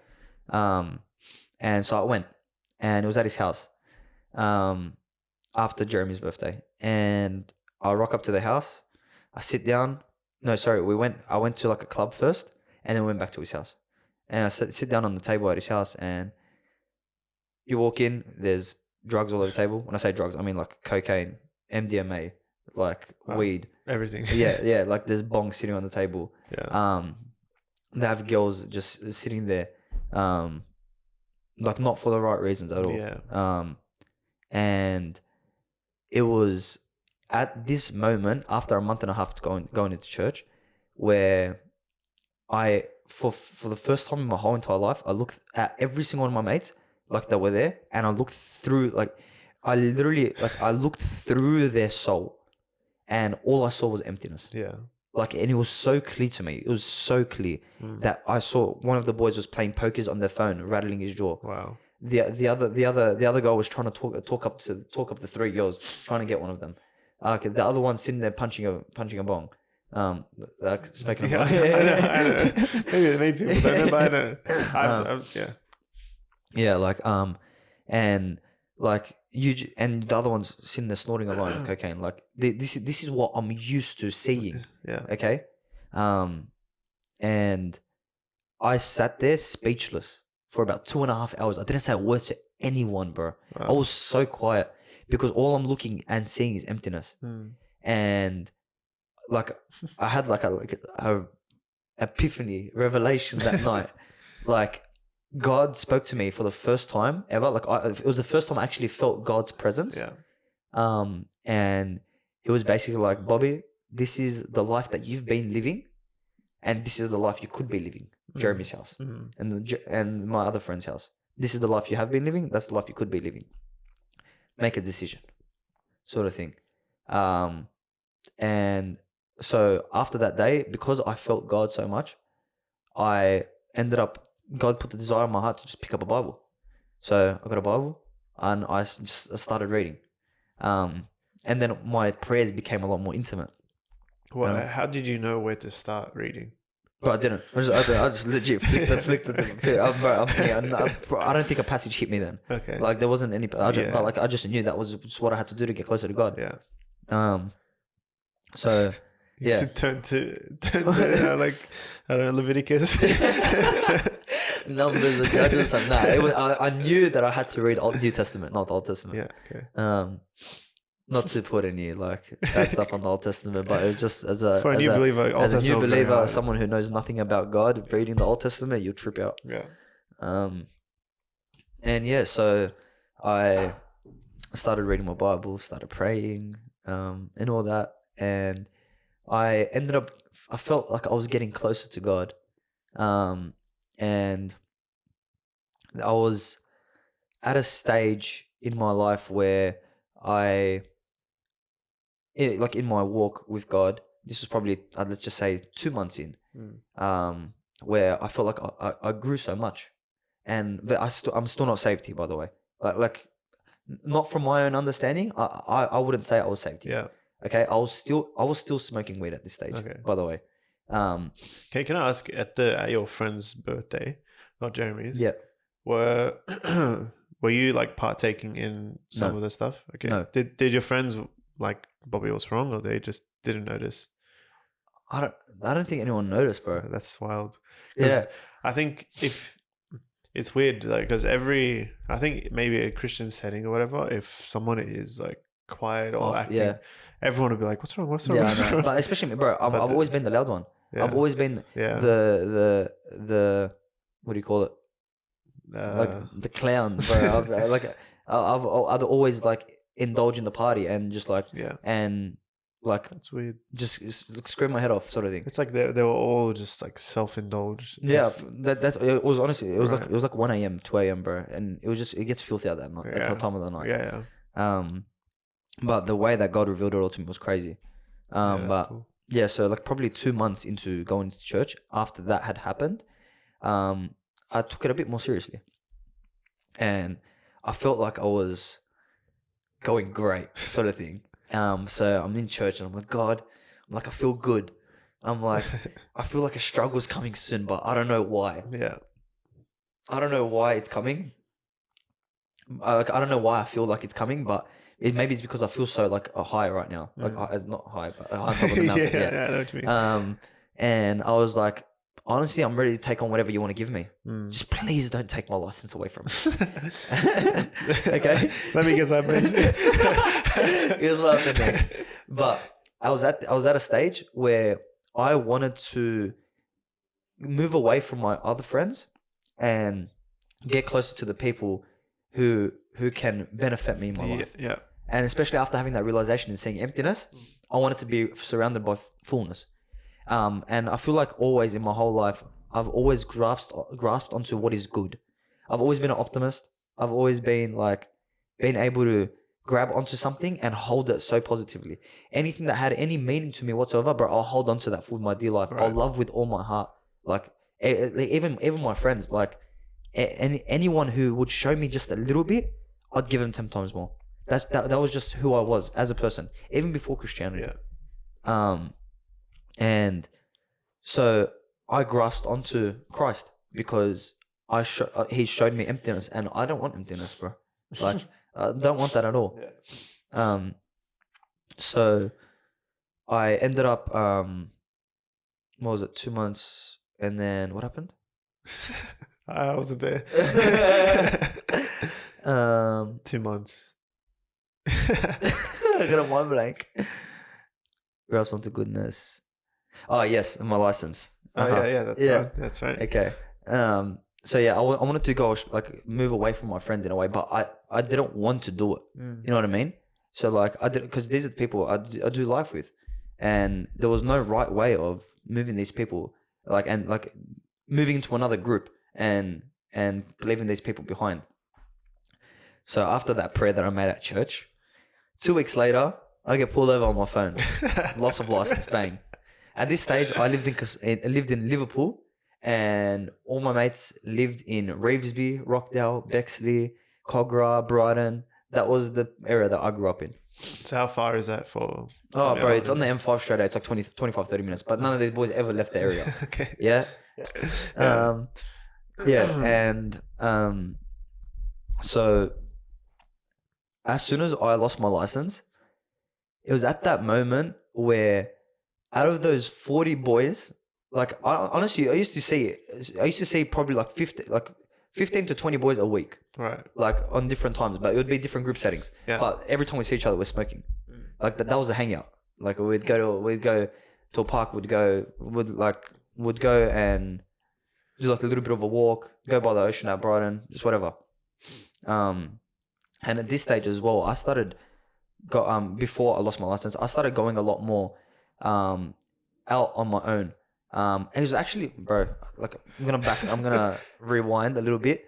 Speaker 1: And so I went, and it was at his house, after Jeremy's birthday, and I rock up to the house. I sit down. No, sorry, I went to like a club first, and then we went back to his house. And I sit down on the table at his house, and you walk in, there's drugs all over the table. When I say drugs, I mean like cocaine, MDMA, like weed.
Speaker 2: Everything.
Speaker 1: Yeah, like there's bongs sitting on the table.
Speaker 2: Yeah.
Speaker 1: They have girls just sitting there, like not for the right reasons at all.
Speaker 2: Yeah.
Speaker 1: And it was at this moment, after a month and a half going into church, where I, for the first time in my whole entire life, I looked at every single one of my mates like they were there, and I looked through, I looked through their soul, and all I saw was emptiness.
Speaker 2: Yeah.
Speaker 1: And it was so clear to me. It was so clear that I saw one of the boys was playing pokers on their phone, rattling his jaw.
Speaker 2: Wow.
Speaker 1: The other guy was trying to talk up the three girls, trying to get one of them. The other one sitting there punching a bong. Smoking a bong.
Speaker 2: I know. Maybe people don't know, but I know. Yeah.
Speaker 1: Yeah, and and the other one's sitting there snorting a line of cocaine. Like this is what I'm used to seeing.
Speaker 2: Yeah.
Speaker 1: Okay. And I sat there speechless for about 2.5 hours. I didn't say a word to anyone, bro.
Speaker 2: Wow.
Speaker 1: I was so quiet because all I'm looking and seeing is emptiness. And I had a epiphany revelation that night. God spoke to me for the first time ever. It was the first time I actually felt God's presence.
Speaker 2: Yeah.
Speaker 1: And he was basically like, Bobby, this is the life that you've been living, and this is the life you could be living. Jeremy's house and my other friend's house. This is the life you have been living. That's the life you could be living. Make a decision, sort of thing. And so after that day, because I felt God so much, I ended up, God put the desire in my heart to just pick up a Bible. So I got a Bible and I just started reading. And then my prayers became a lot more intimate.
Speaker 2: Well, how did you know where to start reading?
Speaker 1: But I didn't. I just legit flicked it. Bro, I'm telling you, I don't think a passage hit me then.
Speaker 2: Okay.
Speaker 1: Like there wasn't any, but I just knew that was just what I had to do to get closer to God.
Speaker 2: Yeah.
Speaker 1: So yeah.
Speaker 2: Turn to like, I don't know, Leviticus.
Speaker 1: Numbers and Judges. I knew that I had to read New Testament, not the Old Testament.
Speaker 2: Yeah. Okay.
Speaker 1: Not to put any like bad stuff on the Old Testament, but it was just as a new believer, someone who knows nothing about God, reading the Old Testament, you'll trip out.
Speaker 2: Yeah.
Speaker 1: And yeah, so I started reading my Bible, started praying, and all that, and I felt like I was getting closer to God, and I was at a stage in my life where in my walk with God, this was probably, let's just say 2 months in, where I felt like I grew so much, but I'm still not saved here, by the way. Like not from my own understanding. I wouldn't say I was saved here.
Speaker 2: Yeah.
Speaker 1: Okay. I was still smoking weed at this stage.
Speaker 2: Okay.
Speaker 1: By the way.
Speaker 2: Okay. Can I ask, at your friend's birthday, not Jeremy's?
Speaker 1: Yeah.
Speaker 2: Were you like partaking in some of the stuff? Okay.
Speaker 1: No.
Speaker 2: Did your friends like Bobi was wrong, or they just didn't notice?
Speaker 1: I don't think anyone noticed, bro.
Speaker 2: That's wild.
Speaker 1: Yeah.
Speaker 2: I think if it's weird, like, because I think maybe a Christian setting or whatever, if someone is like quiet or acting, everyone will be like, "What's wrong? What's wrong?"
Speaker 1: Yeah,
Speaker 2: what's wrong?
Speaker 1: But especially me, bro. I've always been the loud one.
Speaker 2: Yeah.
Speaker 1: I've always been the what do you call it? Like the clown, bro. I've always like indulge in the party and just like and like
Speaker 2: that's weird.
Speaker 1: Just scream my head off, sort of thing.
Speaker 2: It's like they were all just like self-indulged.
Speaker 1: Yeah, it was honestly it was like 1 a.m., 2 a.m., bro, and it gets filthy at that night, at that time of the night.
Speaker 2: Yeah.
Speaker 1: But the way that God revealed it all to me was crazy. But
Speaker 2: cool.
Speaker 1: Yeah, so like probably 2 months into going to church, after that had happened, I took it a bit more seriously, and I felt like I was going great, sort of thing. So I'm in church and I'm like, God, I feel good. I'm like, I feel like a struggle's coming soon, but I don't know why.
Speaker 2: Yeah.
Speaker 1: I don't know why it's coming. I don't know why I feel like it's coming, but maybe it's because I feel so like a high right now. Like not high, but high on top of the mountain.
Speaker 2: Yeah, I know what you mean.
Speaker 1: And I was like, honestly, I'm ready to take on whatever you want to give me. Just please don't take my license away from me. Okay.
Speaker 2: Let me guess what happens.
Speaker 1: Here's what happened next. But I was at a stage where I wanted to move away from my other friends and get closer to the people who can benefit me in my life.
Speaker 2: Yeah.
Speaker 1: And especially after having that realization and seeing emptiness, I wanted to be surrounded by fullness. And I feel like always in my whole life, I've always grasped onto what is good. I've always been an optimist. I've always been able to grab onto something and hold it so positively. Anything that had any meaning to me whatsoever, bro, I'll hold onto that for my dear life.
Speaker 2: Right.
Speaker 1: I'll love with all my heart. Like even my friends, like anyone who would show me just a little bit, I'd give them 10 times more. That was just who I was as a person, even before Christianity.
Speaker 2: Yeah.
Speaker 1: And so I grasped onto Christ because he showed me emptiness, and I don't want emptiness, bro. Like, I don't want that at all.
Speaker 2: Yeah.
Speaker 1: So I ended up, what was it, 2 months, and then what happened?
Speaker 2: I wasn't there. 2 months.
Speaker 1: I got a mind blank. Grasp onto goodness. Oh yes, my license.
Speaker 2: Yeah, that's right.
Speaker 1: Okay. So yeah, I wanted to go like move away from my friends in a way, but I didn't want to do it. You know what I mean? So like I did, because these are the people I do life with, and there was no right way of moving these people, like moving into another group and leaving these people behind. So after that prayer that I made at church, 2 weeks later, I get pulled over on my phone. Loss of license, bang. At this stage, I lived in Liverpool, and all my mates lived in Revesby, Rockdale, Bexley, Cogra, Brighton. That was the area that I grew up in.
Speaker 2: So how far is that for?
Speaker 1: Oh, bro, it's on the M5 straight out. It's like 25, 30 minutes. But none of these boys ever left the area.
Speaker 2: Okay.
Speaker 1: Yeah.
Speaker 2: Yeah.
Speaker 1: And so as soon as I lost my license, it was at that moment where out of those 40 boys, like honestly, I used to see probably like 15 to 20 boys a week.
Speaker 2: Right.
Speaker 1: Like on different times, but it would be different group settings.
Speaker 2: Yeah.
Speaker 1: But every time we see each other, we're smoking. Like that was a hangout. Like we'd go to a park. Would go and do like a little bit of a walk. Go by the ocean at Brighton, just whatever. And at this stage as well, I started before I lost my license, I started going a lot more out on my own. It was actually, bro, like I'm gonna rewind a little bit.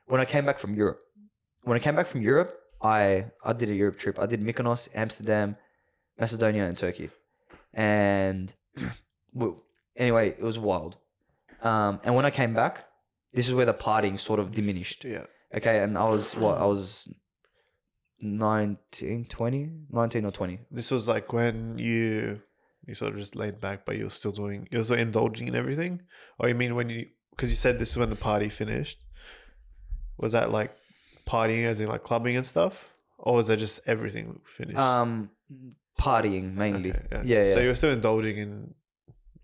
Speaker 1: When I came back from Europe, I did a Europe trip. I did Mykonos, Amsterdam, Macedonia, and Turkey. And anyway, it was wild. And when I came back, this is where the partying sort of diminished.
Speaker 2: Yeah.
Speaker 1: Okay, and I was 19 or 20.
Speaker 2: This was like when you sort of just laid back, but you're still indulging in everything? Or you mean because you said this is when the party finished. Was that like partying as in like clubbing and stuff? Or was that just everything finished?
Speaker 1: Partying mainly.
Speaker 2: Okay,
Speaker 1: Yeah.
Speaker 2: So you were still indulging in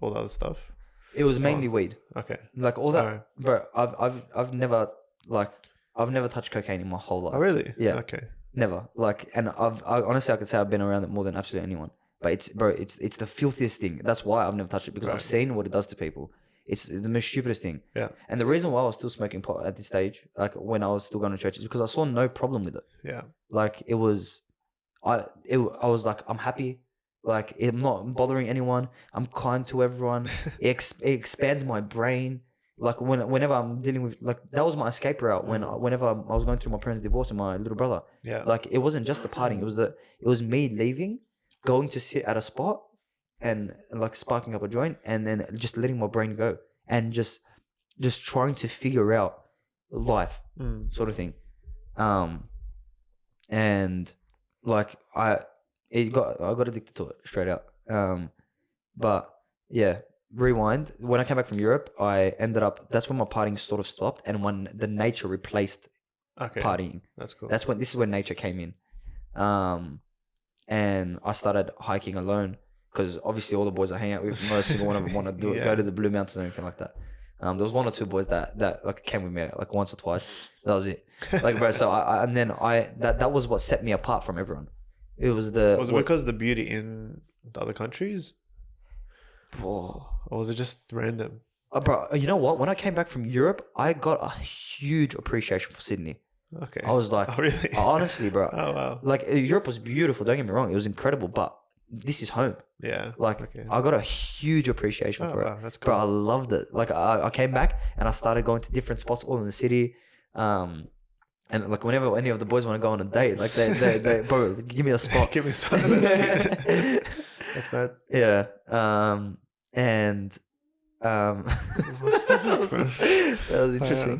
Speaker 2: all the other stuff?
Speaker 1: It was mainly weed.
Speaker 2: Okay.
Speaker 1: Like all that,
Speaker 2: Alright.
Speaker 1: bro. I've never touched cocaine in my whole life.
Speaker 2: Oh really?
Speaker 1: Yeah.
Speaker 2: Okay.
Speaker 1: Never. Like, and honestly, I could say I've been around it more than absolutely anyone. But it's the filthiest thing. That's why I've never touched it, because I've seen what it does to people. It's the most stupidest thing.
Speaker 2: Yeah.
Speaker 1: And the reason why I was still smoking pot at this stage, like when I was still going to church, is because I saw no problem with it.
Speaker 2: Yeah.
Speaker 1: Like I was like, I'm happy. Like I'm not bothering anyone. I'm kind to everyone. It expands my brain. Like whenever I'm dealing with, like, that was my escape route whenever I was going through my parents' divorce and my little brother.
Speaker 2: Yeah.
Speaker 1: Like it wasn't just the partying. It was me leaving, going to sit at a spot and like sparking up a joint, and then just letting my brain go and just trying to figure out life, sort of thing. And like I got addicted to it straight out. But yeah, rewind. When I came back from Europe, that's when my partying sort of stopped, and when the nature replaced partying.
Speaker 2: That's cool.
Speaker 1: This is when nature came in. And I started hiking alone, because obviously all the boys I hang out with, most single one of them want to do it, go to the Blue Mountains or anything like that. There was one or two boys that like came with me like once or twice. That was it. Like, bro, so that was what set me apart from everyone. It was
Speaker 2: because of the beauty in the other countries?
Speaker 1: Bro.
Speaker 2: Or was it just random?
Speaker 1: Bro, you know what? When I came back from Europe, I got a huge appreciation for Sydney.
Speaker 2: Okay.
Speaker 1: I was like,
Speaker 2: oh, really?
Speaker 1: Honestly, bro.
Speaker 2: Oh, wow.
Speaker 1: Like, Europe was beautiful. Don't get me wrong. It was incredible, but this is home.
Speaker 2: Yeah.
Speaker 1: Like, I got a huge appreciation for it.
Speaker 2: Wow, that's cool.
Speaker 1: Bro, I loved it. Like, I came back and I started going to different spots all in the city. And like, whenever any of the boys want to go on a date, like they bro, give me a spot.
Speaker 2: Give me a spot. That's cute. That's bad.
Speaker 1: Yeah. That was interesting.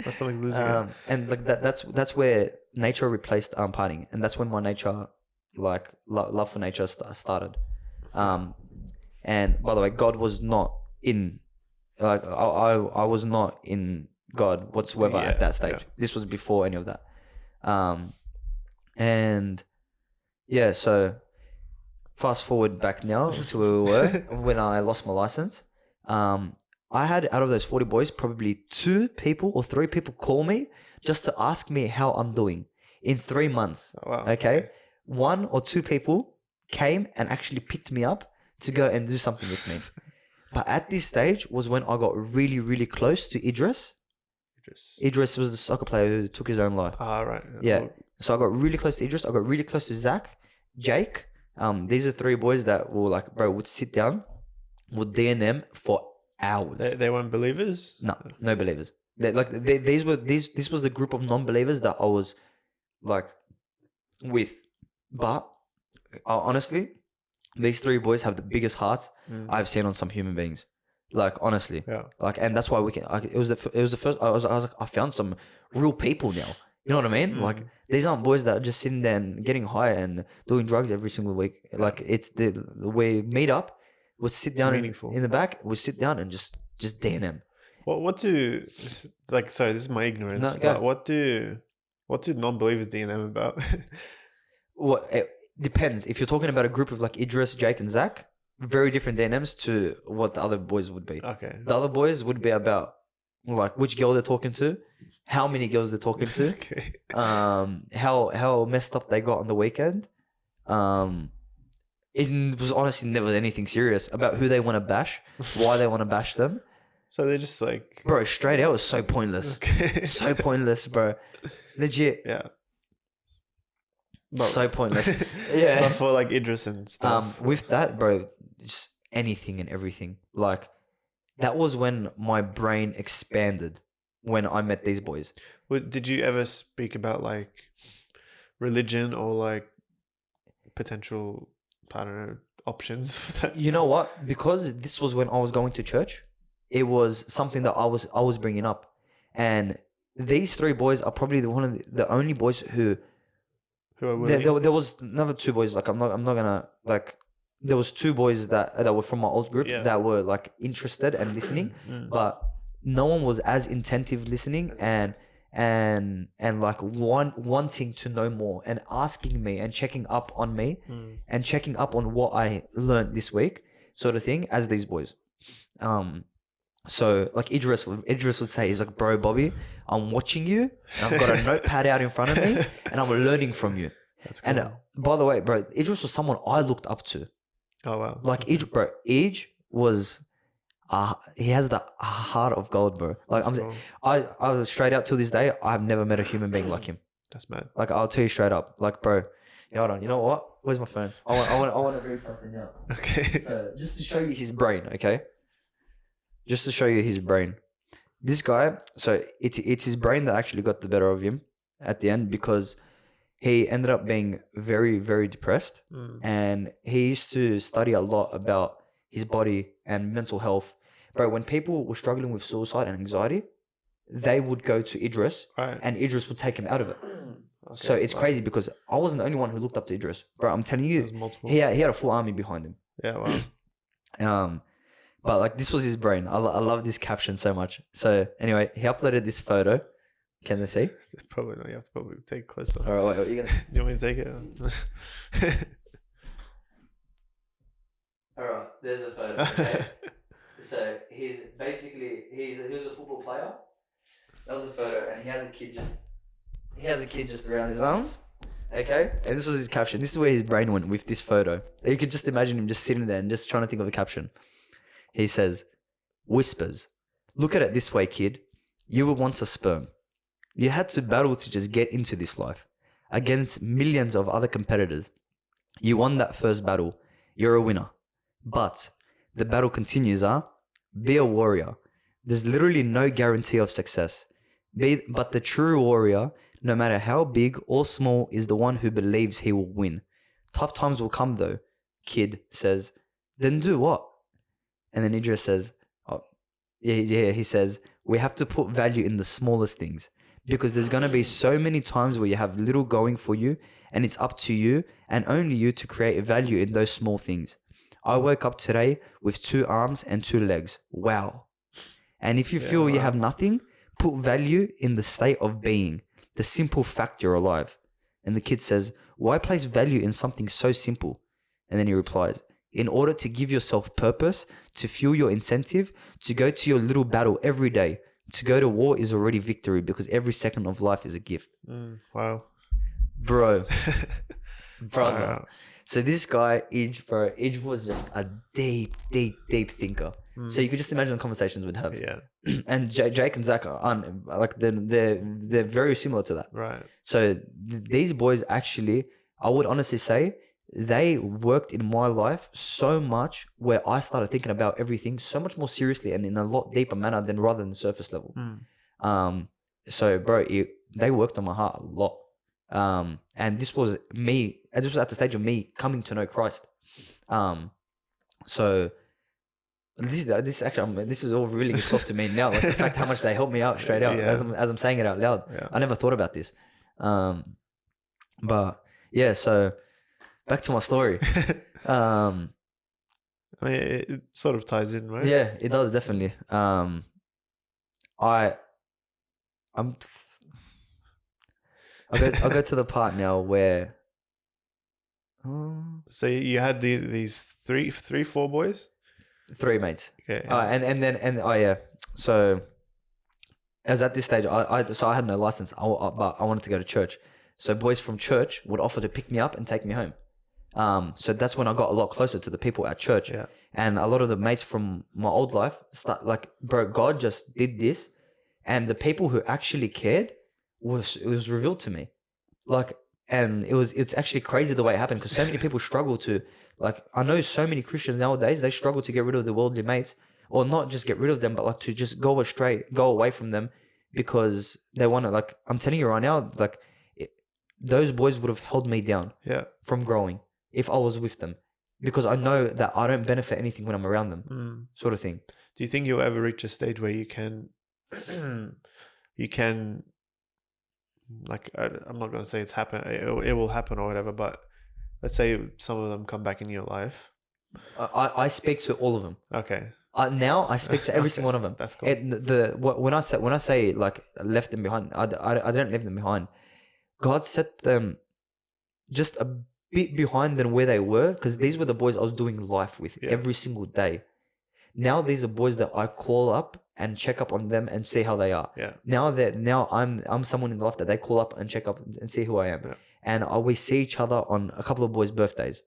Speaker 2: My stomach's losing it.
Speaker 1: And like that's where nature replaced partying, and that's when my nature, like love for nature, started. And by the way, God was not in, like I was not in God whatsoever at that stage. Yeah. This was before any of that. And yeah, so fast forward back now to where we were when I lost my license. I had, out of those 40 boys, probably 2 people or 3 people call me just to ask me how I'm doing in 3 months.
Speaker 2: Oh, wow.
Speaker 1: Okay. 1 or 2 people came and actually picked me up to go and do something with me. But at this stage was when I got really, really close to Idris. Idris was the soccer player who took his own life.
Speaker 2: Ah, right.
Speaker 1: Yeah. So I got really close to Idris. I got really close to Zach, Jake. These are 3 boys that were like, bro, would sit down, would D&M for hours.
Speaker 2: They weren't believers?
Speaker 1: No believers. This was the group of non-believers that I was like with. But honestly, these three boys have the biggest hearts I've seen on some human beings. Like, honestly.
Speaker 2: Yeah.
Speaker 1: Like, and that's why we can, like, it was the first, I was like, I found some real people now. You know what I mean? Like, these aren't boys that are just sitting there and getting high and doing drugs every single week. Like, it's the way meet up, we'll sit down in the back, we'll sit down and just D&M.
Speaker 2: What do, like, sorry, this is my ignorance, but what do non-believers D&M about?
Speaker 1: Well, it depends. If you're talking about a group of like Idris, Jake, and Zach, very different DNMs to what the other boys would be.
Speaker 2: Okay.
Speaker 1: The other boys would be about like which girl they're talking to, how many girls they're talking to,
Speaker 2: okay.
Speaker 1: how messed up they got on the weekend. It was honestly never anything serious about who they want to bash, why they want to bash them.
Speaker 2: So they're just like,
Speaker 1: bro, straight out was so pointless.
Speaker 2: Okay.
Speaker 1: So pointless, bro. Legit.
Speaker 2: Yeah.
Speaker 1: So pointless. Yeah.
Speaker 2: But for like Idris and stuff.
Speaker 1: With that, bro, just anything and everything. Like, that was when my brain expanded when I met these boys.
Speaker 2: Did you ever speak about like religion or like potential, I don't know, options for that?
Speaker 1: You know what? Because this was when I was going to church, it was something that I was bringing up. And these three boys are probably one of the only boys who
Speaker 2: are willing.
Speaker 1: There was another two boys, like I'm not gonna, like, there was two boys that were from my old group that were like interested and listening, but no one was as attentive listening and like wanting to know more and asking me and checking up on me and checking up on what I learned this week, sort of thing, as these boys. So like Idris would say, he's like, bro, Bobi, I'm watching you and I've got a notepad out in front of me and I'm learning from you. That's cool. And by the way, bro, Idris was someone I looked up to.
Speaker 2: Oh, wow.
Speaker 1: Like, okay. Idris was, he has the heart of gold, bro. Like, cool. I was straight out till this day, I've never met a human being like him.
Speaker 2: That's mad. Like,
Speaker 1: I'll tell you straight up, like, bro, hold on, you know what? Where's my phone? I want to read something now.
Speaker 2: Okay.
Speaker 1: So just to show you his brain, okay? Just to show you his brain. This guy, so it's his brain that actually got the better of him at the end, because he ended up being very, very depressed. And he used to study a lot about his body and mental health. Bro, when people were struggling with suicide and anxiety, they would go to Idris, and Idris would take him out of it. Okay, so it's crazy, because I wasn't the only one who looked up to Idris. Bro, I'm telling you, he had a full army behind him.
Speaker 2: Yeah, wow.
Speaker 1: But like, this was his brain. I love this caption so much. So anyway, he uploaded this photo. Can they see?
Speaker 2: It's probably not. You have to probably take it closer.
Speaker 1: All right, wait, what are you gonna...
Speaker 2: Do you want me to take it?
Speaker 1: All right, there's the photo. Okay? So he was a football player. That was a photo, and he has a kid just around his arms. Okay, and this was his caption. This is where his brain went with this photo. You could just imagine him just sitting there and just trying to think of a caption. He says, whispers, look at it this way, kid. You were once a sperm. You had to battle to just get into this life against millions of other competitors. You won that first battle. You're a winner. But the battle continues, Be a warrior. There's literally no guarantee of success. But the true warrior, no matter how big or small, is the one who believes he will win. Tough times will come though, kid says. Then do what? And then Idris says, he says, we have to put value in the smallest things, because there's going to be so many times where you have little going for you, and it's up to you and only you to create value in those small things. I woke up today with 2 arms and 2 legs. Wow. And if you feel you have nothing, put value in the state of being, the simple fact you're alive. And the kid says, why place value in something so simple? And then he replies, in order to give yourself purpose, to fuel your incentive, to go to your little battle every day. To go to war is already victory, because every second of life is a gift.
Speaker 2: Wow.
Speaker 1: Bro. Brother. Wow. So this guy, Ij was just a deep thinker. So you could just imagine the conversations we'd have.
Speaker 2: Yeah.
Speaker 1: And Jake and Zach aren't, like, they're very similar to that.
Speaker 2: Right.
Speaker 1: So these boys actually, I would honestly say, they worked in my life so much, where I started thinking about everything so much more seriously and in a lot deeper manner than rather than surface level. So bro, they worked on my heart a lot. And this was at the stage of me coming to know Christ. So this actually this is all really tough to me now. Like the fact how much they help me out straight out
Speaker 2: Yeah.
Speaker 1: as I'm saying it out loud.
Speaker 2: Yeah.
Speaker 1: I never thought about this. But yeah. So back to my story.
Speaker 2: I mean, it sort of ties in, right?
Speaker 1: Yeah, it does definitely. I'm I'll go to the part now where.
Speaker 2: So you had these four boys.
Speaker 1: 3 mates.
Speaker 2: Okay.
Speaker 1: Yeah. So as at this stage, I had no license. But I wanted to go to church. So boys from church would offer to pick me up and take me home. So that's when I got a lot closer to the people at church.
Speaker 2: Yeah.
Speaker 1: And a lot of the mates from my old life God just did this, and the people who actually cared it was revealed to me. And it's actually crazy the way it happened, because so many people struggle to, I know so many Christians nowadays, they struggle to get rid of the worldly mates, or not just get rid of them, but to just go away from them, because they want to, I'm telling you right now, those boys would have held me down from growing if I was with them, because I know that I don't benefit anything when I'm around them, sort of thing.
Speaker 2: Do you think you'll ever reach a stage where you can I'm not going to say it will happen or whatever, but let's say some of them come back in your life.
Speaker 1: I speak to all of them.
Speaker 2: Okay.
Speaker 1: Now I speak to every single one of them.
Speaker 2: That's cool.
Speaker 1: When I say left them behind, I don't leave them behind. God set them just a bit behind than where they were, because these were the boys I was doing life with every single day. Now these are boys that I call up and check up on them and see how they are.
Speaker 2: Yeah.
Speaker 1: Now I'm someone in the life that they call up and check up and see who I am.
Speaker 2: Yeah.
Speaker 1: And we see each other on a couple of boys' birthdays,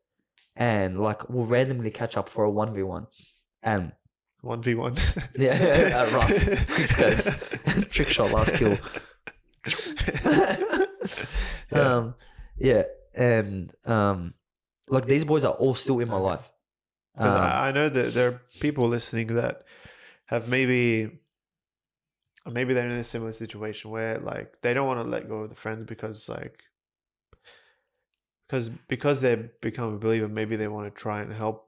Speaker 1: and we'll randomly catch up for a 1v1. And
Speaker 2: 1v1.
Speaker 1: yeah, Rust, quick scopes, trick shot, last kill. These boys are all still in my life.
Speaker 2: Because I know that there are people listening that have maybe they're in a similar situation where they don't want to let go of the friends because they've become a believer. Maybe they want to try and help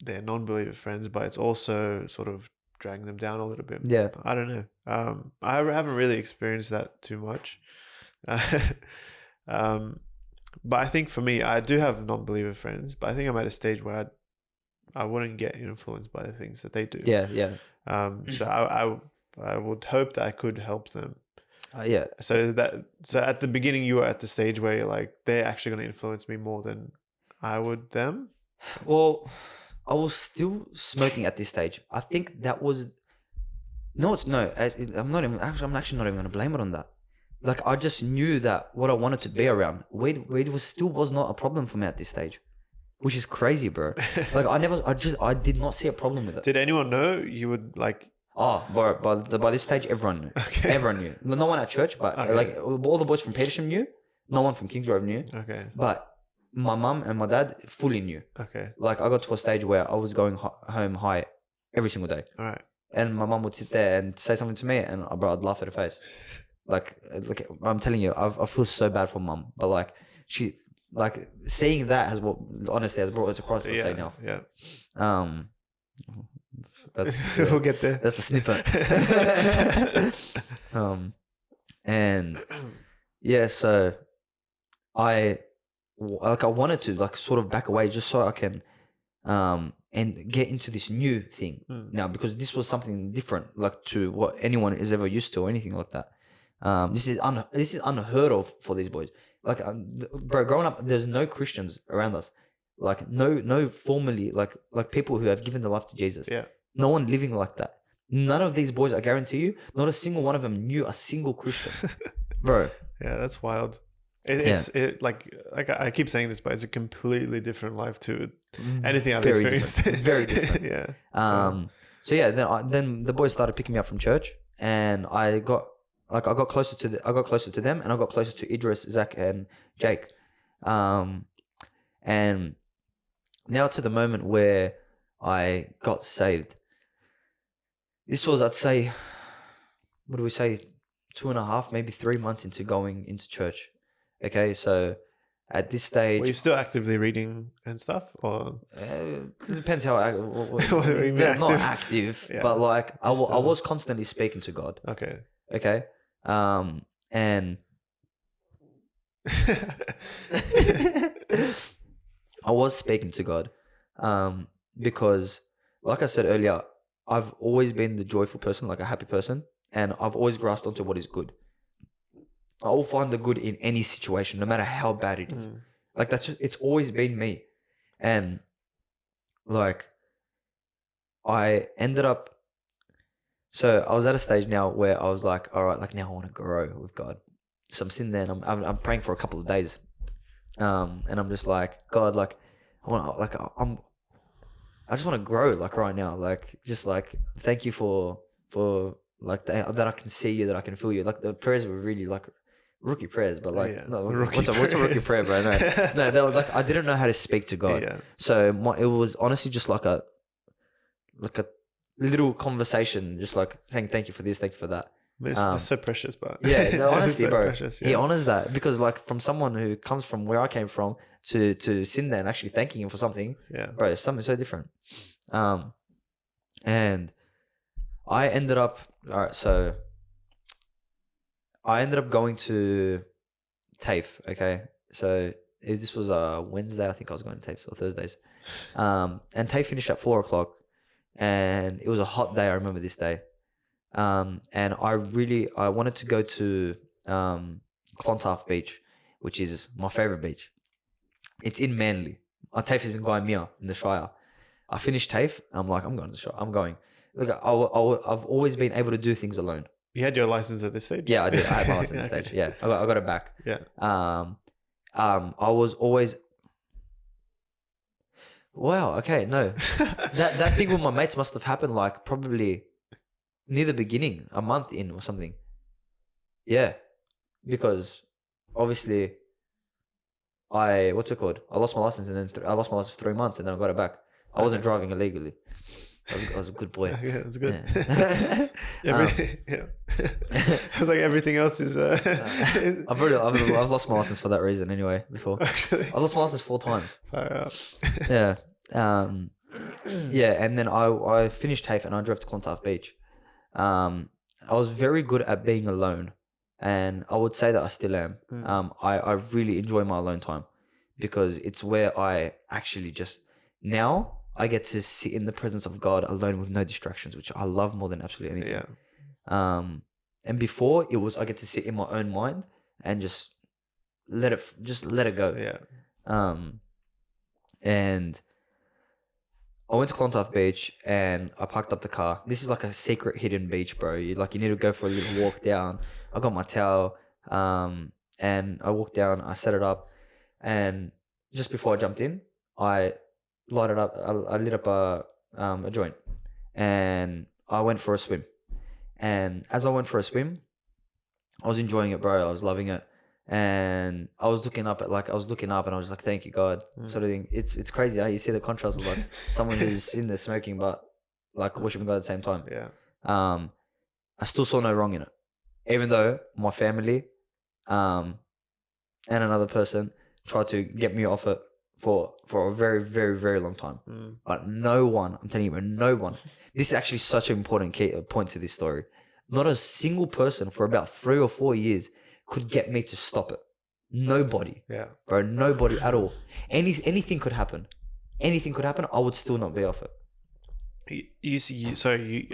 Speaker 2: their non-believer friends, but it's also sort of dragging them down a little bit.
Speaker 1: Yeah.
Speaker 2: I don't know. I haven't really experienced that too much. But I think for me, I do have non-believer friends, but I think I'm at a stage where I wouldn't get influenced by the things that they do.
Speaker 1: Yeah.
Speaker 2: So I would hope that I could help them.
Speaker 1: Yeah.
Speaker 2: So at the beginning, you were at the stage where you're they're actually going to influence me more than I would them.
Speaker 1: Well, I was still smoking at this stage. I think that was I'm actually not even going to blame it on that. I just knew that what I wanted to be around, weed was not a problem for me at this stage, which is crazy, bro. I did not see a problem with it.
Speaker 2: Did anyone know you would
Speaker 1: bro, by this stage, everyone knew. Okay. Everyone knew. No one at church, but all the boys from Petersham knew. No one from Kingsgrove knew.
Speaker 2: Okay.
Speaker 1: But my mum and my dad fully knew.
Speaker 2: Okay.
Speaker 1: I got to a stage where I was going home high every single day.
Speaker 2: All right.
Speaker 1: And my mum would sit there and say something to me, and bro, I'd laugh at her face. I'm telling you, I feel so bad for mum, but she, seeing that has brought her to Christ. Let's say now.
Speaker 2: Yeah.
Speaker 1: That's
Speaker 2: we'll get there.
Speaker 1: That's a snippet. And yeah, so I wanted to sort of back away just so I can and get into this new thing now, because this was something different to what anyone is ever used to or anything like that. This is unheard of for these boys. Bro, growing up, there's no Christians around us. No formally people who have given their life to Jesus.
Speaker 2: Yeah.
Speaker 1: No one living like that. None of these boys, I guarantee you, not a single one of them knew a single Christian. Bro.
Speaker 2: Yeah, that's wild. I keep saying this, but it's a completely different life to anything I've experienced.
Speaker 1: Very different.
Speaker 2: Yeah.
Speaker 1: So yeah, then the boys started picking me up from church, and I got closer to them, and I got closer to Idris, Zach, and Jake. And now to the moment where I got saved. This was, I'd say, 2.5, maybe 3 months into going into church. Okay, so at this stage,
Speaker 2: Were you still actively reading and stuff, or
Speaker 1: it depends how
Speaker 2: What do you mean
Speaker 1: not
Speaker 2: active?
Speaker 1: active,
Speaker 2: Yeah.
Speaker 1: but like I
Speaker 2: Just,
Speaker 1: was constantly speaking to God.
Speaker 2: okay?
Speaker 1: Okay, and I was speaking to God, because, like I said earlier, I've always been the joyful person, like a happy person, and I've always grasped onto what is good. I will find the good in any situation, no matter how bad it is. Like it's always been me, and like I ended up. So I was at a stage now where I was like, all right, like now I want to grow with God. So I'm sitting there and I'm praying for a couple of days, and I'm just like, God, like I just want to grow, like right now, like just like thank you for like that I can see you, that I can feel you. Like the prayers were really like rookie prayers, but like no, what's a rookie prayer, bro? No, that was like I didn't know how to speak to God.
Speaker 2: Yeah.
Speaker 1: So it was honestly just like a little conversation, just like saying thank you for this, thank you for that.
Speaker 2: That's so precious, but
Speaker 1: Yeah, no, honestly,
Speaker 2: so
Speaker 1: bro,
Speaker 2: precious,
Speaker 1: he honors that, because like from someone who comes from where I came from to sitting there and actually thanking him for something,
Speaker 2: yeah.
Speaker 1: bro, it's something so different. And I ended up, all right, so I ended up going to TAFE. Okay, so this was a Wednesday, I think I was going to TAFE, or Thursdays. And TAFE finished at 4:00, and it was a hot day. I remember this day. And I wanted to go to Clontarf Beach, which is my favorite beach. It's in Manly. TAFE is in Waimea in the Shire. I finished TAFE. I'm like, I'm going to the Shire. I'm going. Look, I've always been able to do things alone.
Speaker 2: You had your license at this stage?
Speaker 1: Yeah, I did. I had my license at this stage. Yeah, I got it back.
Speaker 2: Yeah.
Speaker 1: I was always. Wow. Okay. No, that thing with my mates must have happened like probably near the beginning, a month in or something. Yeah, because obviously I lost my license, and then I lost my license for 3 months, and then I got it back. I wasn't driving illegally. I was a good boy.
Speaker 2: Yeah, that's good.
Speaker 1: Yeah.
Speaker 2: Yeah. I was like, everything else is.
Speaker 1: I've lost my license for that reason anyway. Before
Speaker 2: Actually,
Speaker 1: I lost my license 4 times.
Speaker 2: fire up.
Speaker 1: Yeah. Yeah, and then I finished TAFE and I drove to Clontarf Beach. I was very good at being alone, and I would say that I still am. I really enjoy my alone time, because it's where I actually just now I get to sit in the presence of God alone with no distractions, which I love more than absolutely anything.
Speaker 2: Yeah.
Speaker 1: And before it was I get to sit in my own mind and just let it go.
Speaker 2: Yeah.
Speaker 1: And I went to Clontarf Beach and I parked up the car. This is like a secret hidden beach, bro. You need to go for a little walk down. I got my towel, and I walked down. I set it up, and just before I jumped in, I lit up a joint, and I went for a swim. And as I went for a swim, I was enjoying it, bro. I was loving it. And I was looking up and I was like, thank you, God, sort of thing. It's crazy how you see the contrast of like someone who's in there smoking but like worshiping God at the same time.
Speaker 2: Yeah.
Speaker 1: I still saw no wrong in it, even though my family, and another person tried to get me off it for a very, very, very long time. But no one, I'm telling you, no one. This is actually such an important point to this story. Not a single person for about 3 or 4 years could get me to stop it. Nobody.
Speaker 2: Yeah.
Speaker 1: Bro, nobody at all. Anything could happen. Anything could happen. I would still not be off it.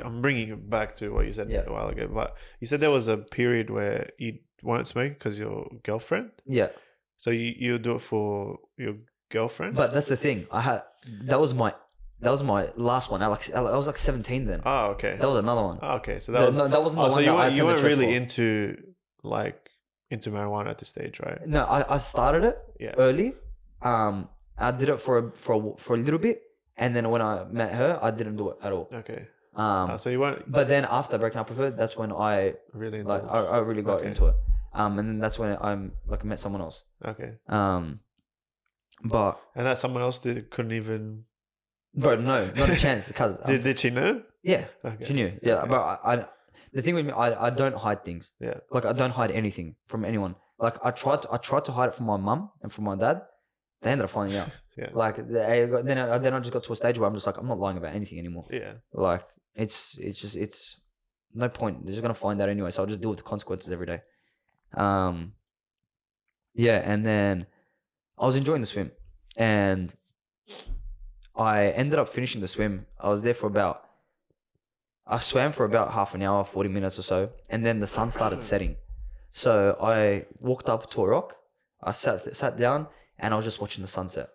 Speaker 2: I'm bringing it back to what you said
Speaker 1: Yeah.
Speaker 2: a while ago, but you said there was a period where you weren't smoking because your girlfriend.
Speaker 1: Yeah.
Speaker 2: So you do it for your girlfriend.
Speaker 1: But that's the thing. That was my last one. I was like 17 then.
Speaker 2: Oh, okay.
Speaker 1: That was another one.
Speaker 2: Oh, okay. So that wasn't the one
Speaker 1: so
Speaker 2: you weren't really
Speaker 1: for.
Speaker 2: into marijuana at this stage, right?
Speaker 1: No, I started it early. I did it for a little bit, and then when I met her, I didn't do it at all.
Speaker 2: Okay.
Speaker 1: So
Speaker 2: you weren't.
Speaker 1: But then after breaking up with her, that's when I
Speaker 2: really
Speaker 1: I really got into it. And then that's when I met someone else.
Speaker 2: Okay.
Speaker 1: But
Speaker 2: and that someone else couldn't even.
Speaker 1: Bro, no, not a chance. Because
Speaker 2: did she know?
Speaker 1: Yeah,
Speaker 2: okay.
Speaker 1: She knew. Yeah, but the thing with me, I don't hide things.
Speaker 2: Yeah.
Speaker 1: Like I don't hide anything from anyone. Like I tried to hide it from my mum and from my dad. They ended up finding out.
Speaker 2: Yeah.
Speaker 1: Like then I just got to a stage where I'm just like, I'm not lying about anything anymore.
Speaker 2: Yeah.
Speaker 1: Like it's no point. They're just gonna find out anyway. So I'll just deal with the consequences every day. Yeah, and then I was enjoying the swim, and I ended up finishing the swim. I swam for about half an hour, 40 minutes or so, and then the sun started setting. So I walked up to a rock. I sat down, and I was just watching the sunset.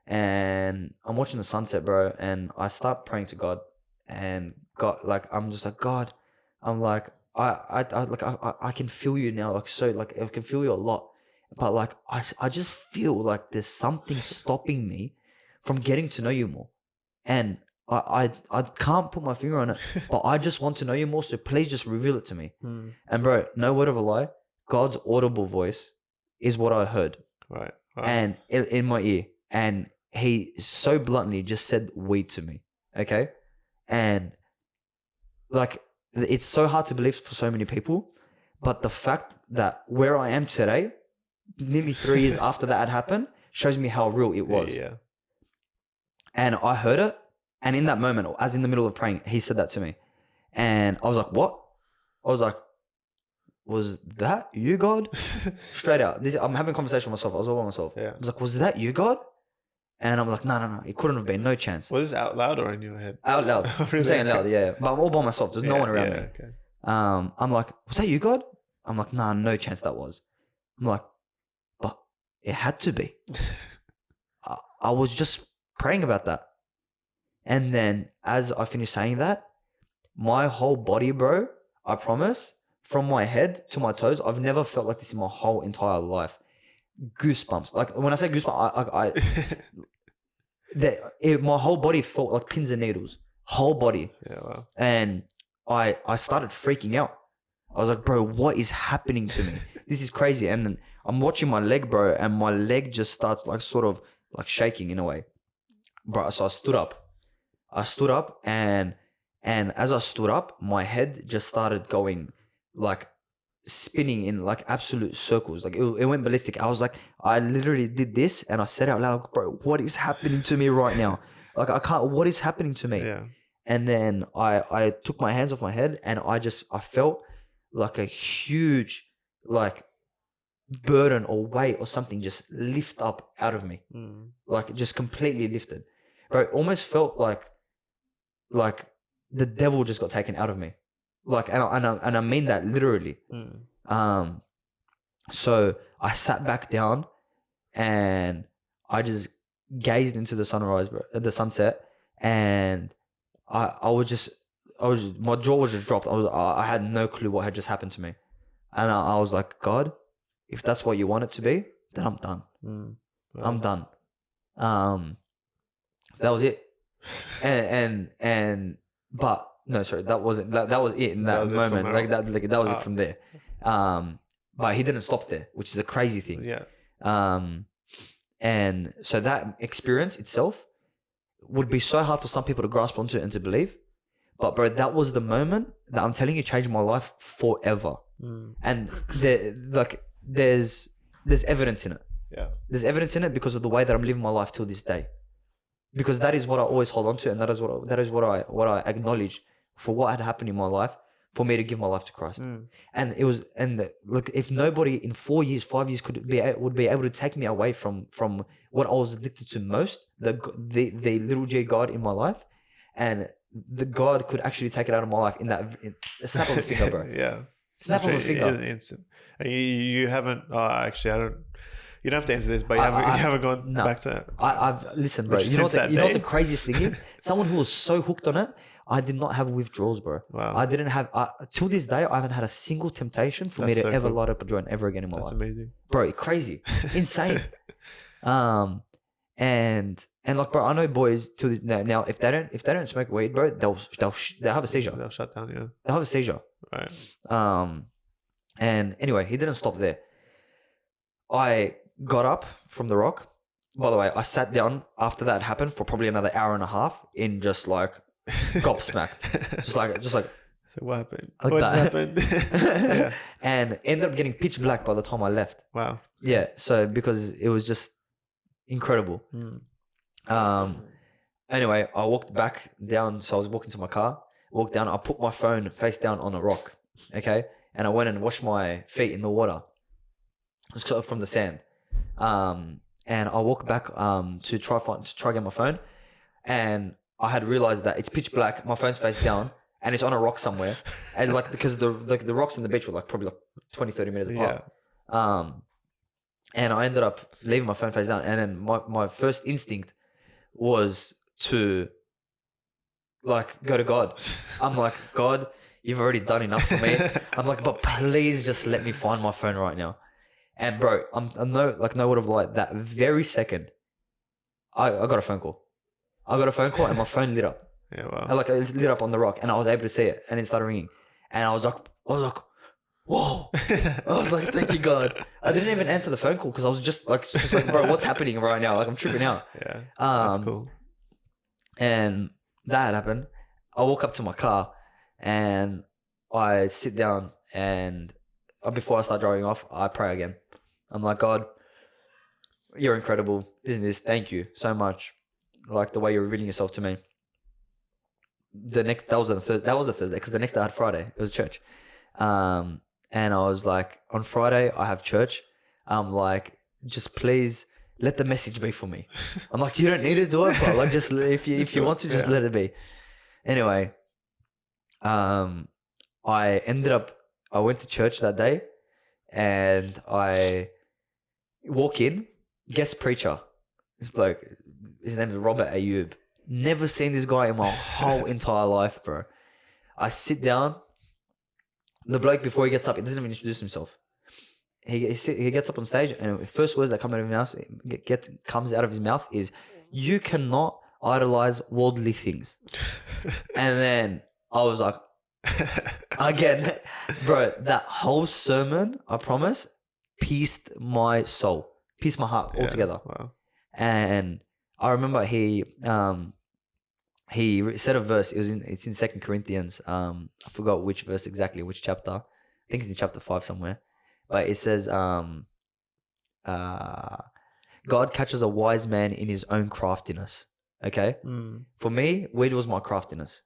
Speaker 1: And I'm watching the sunset, bro, and I start praying to God, and God, like, I'm just like, God, I'm like, I can feel you now, like, so, like, I can feel you a lot, but like, I just feel like there's something stopping me from getting to know you more, and I can't put my finger on it, but I just want to know you more, so please just reveal it to me. And bro, no word of a lie, God's audible voice is what I heard,
Speaker 2: Right.
Speaker 1: and in my ear, and he so bluntly just said weed to me, okay? And like, it's so hard to believe for so many people, but the fact that where I am today, nearly 3 years after that had happened, shows me how real it was.
Speaker 2: Yeah.
Speaker 1: And I heard it, and in that moment, as in the middle of praying, he said that to me. And I was like, what? I was like, was that you, God? Straight out. I'm having a conversation with myself. I was all by myself.
Speaker 2: Yeah.
Speaker 1: I was like, was that you, God? And I'm like, no. It couldn't have been. No chance.
Speaker 2: Was this out loud or in your head?
Speaker 1: Out loud.
Speaker 2: Really?
Speaker 1: I'm saying loud, yeah. But I'm all by myself. There's no one around me.
Speaker 2: Okay.
Speaker 1: I'm like, was that you, God? I'm like, nah, no chance that was. I'm like, but it had to be. I was just praying about that. And then as I finished saying that, my whole body, bro, I promise, from my head to my toes, I've never felt like this in my whole entire life. Goosebumps. Like, when I say goosebumps, my whole body felt like pins and needles. Whole body.
Speaker 2: Yeah, wow.
Speaker 1: And I started freaking out. I was like, bro, what is happening to me? This is crazy. And then I'm watching my leg, bro, and my leg just starts like sort of like shaking in a way. Bro, so I stood up and as I stood up, my head just started going like spinning in like absolute circles. Like it went ballistic. I was like, I literally did this and I said out loud, bro, what is happening to me right now? Like what is happening to me?
Speaker 2: Yeah.
Speaker 1: And then I took my hands off my head and I felt like a huge like burden or weight or something just lift up out of me. Like just completely lifted. Bro, it almost felt like the devil just got taken out of me. Like, and I mean that literally. So I sat back down and I just gazed into the sunset, and my jaw was just dropped. I had no clue what had just happened to me. And I was like, God, if that's what you want it to be, then I'm done.
Speaker 2: Wow.
Speaker 1: I'm done. So that was it. But no, sorry, that wasn't that was it in that moment. That was it from there. But he didn't stop there, which is a crazy thing.
Speaker 2: Yeah.
Speaker 1: And so that experience itself would be so hard for some people to grasp onto and to believe. But bro, that was the moment that I'm telling you changed my life forever. And there's evidence in it.
Speaker 2: Yeah.
Speaker 1: There's evidence in it because of the way that I'm living my life till this day. Because that is what I always hold on to, and that is what I acknowledge for what had happened in my life for me to give my life to Christ. And it was, look, if nobody in 4 years, 5 years would be able to take me away from what I was addicted to most, the little G God in my life, and the God could actually take it out of my life in a snap of a finger, bro.
Speaker 2: Yeah.
Speaker 1: Snap of a finger.
Speaker 2: It is instant. And you haven't. Actually, I don't. You don't have to answer this, but you haven't gone back to it.
Speaker 1: I've listened, bro. You know what the craziest thing is? Someone who was so hooked on it, I did not have withdrawals, bro.
Speaker 2: Wow.
Speaker 1: I didn't have till this day. I haven't had a single temptation for me to ever light up a joint ever again in my life.
Speaker 2: That's amazing,
Speaker 1: bro. Crazy, insane. And like, bro, I know boys till this, now if they don't smoke weed, bro, they'll have a seizure.
Speaker 2: They'll shut down. Yeah.
Speaker 1: They'll have a seizure.
Speaker 2: Right.
Speaker 1: And anyway, he didn't stop there. I got up from the rock. By the way, I sat down after that happened for probably another hour and a half in just like gobsmacked. just like
Speaker 2: So what happened?
Speaker 1: Like
Speaker 2: What just
Speaker 1: that.
Speaker 2: happened? Yeah.
Speaker 1: And ended up getting pitch black by the time I left.
Speaker 2: Wow.
Speaker 1: Yeah. So because it was just incredible. Anyway, I walked back down. So I was walking to my car, walked down. I put my phone face down on a rock. Okay. And I went and washed my feet in the water. It's from the sand. And I walked back to try get my phone. And I had realized that it's pitch black. My phone's face down. And it's on a rock somewhere. And like, because the rocks on the beach were like probably like 20, 30 meters apart.
Speaker 2: Yeah.
Speaker 1: And I ended up leaving my phone face down. And then my first instinct was to like go to God. I'm like, God, you've already done enough for me. I'm like, but please just let me find my phone right now. And bro, I'm no word of lie. That very second, I got a phone call. I got a phone call and my phone lit up.
Speaker 2: Yeah, wow.
Speaker 1: And like it lit up on the rock, and I was able to see it, and it started ringing, and I was like, whoa! I was like, thank you, God. I didn't even answer the phone call because I was just like, bro, what's happening right now? Like I'm tripping out.
Speaker 2: Yeah, that's cool.
Speaker 1: And that happened. I walk up to my car, and I sit down, and before I start driving off, I pray again. I'm like, God, you're incredible. This. Thank you so much. Like the way you're revealing yourself to me. That was a Thursday because the next day I had Friday. It was church. And I was like, on Friday I have church. I'm like, just please let the message be for me. I'm like, you don't need to do it, but like, just if you want to, just let it be. Anyway, I went to church that day, and I walk in, guest preacher. This bloke, his name is Robert Ayub. Never seen this guy in my whole entire life, bro. I sit down. The bloke, before he gets up, he doesn't even introduce himself. He gets up on stage, and the first words that come out of his mouth is, "You cannot idolize worldly things." And then I was like, again, bro, that whole sermon, I promise, pieced my soul, pieced my heart altogether.
Speaker 2: Wow.
Speaker 1: And I remember he said a verse. It's in 2 Corinthians. I forgot which verse exactly, which chapter. I think it's in chapter 5 somewhere. But it says, God catches a wise man in his own craftiness. Okay? For me, weed was my craftiness.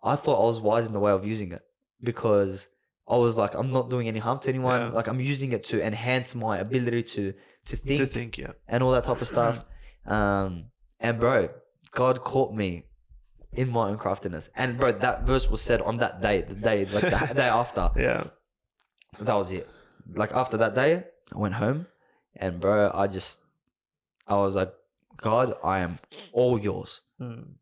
Speaker 1: I thought I was wise in the way of using it because I was like, I'm not doing any harm to anyone.
Speaker 2: Yeah.
Speaker 1: Like I'm using it to enhance my ability to think.
Speaker 2: To think, yeah.
Speaker 1: And all that type of stuff. And bro, God caught me in my own craftiness. And bro, that verse was said on that day, the day after.
Speaker 2: Yeah.
Speaker 1: So that was it. Like after that day, I went home, and bro, I was like, God, I am all yours.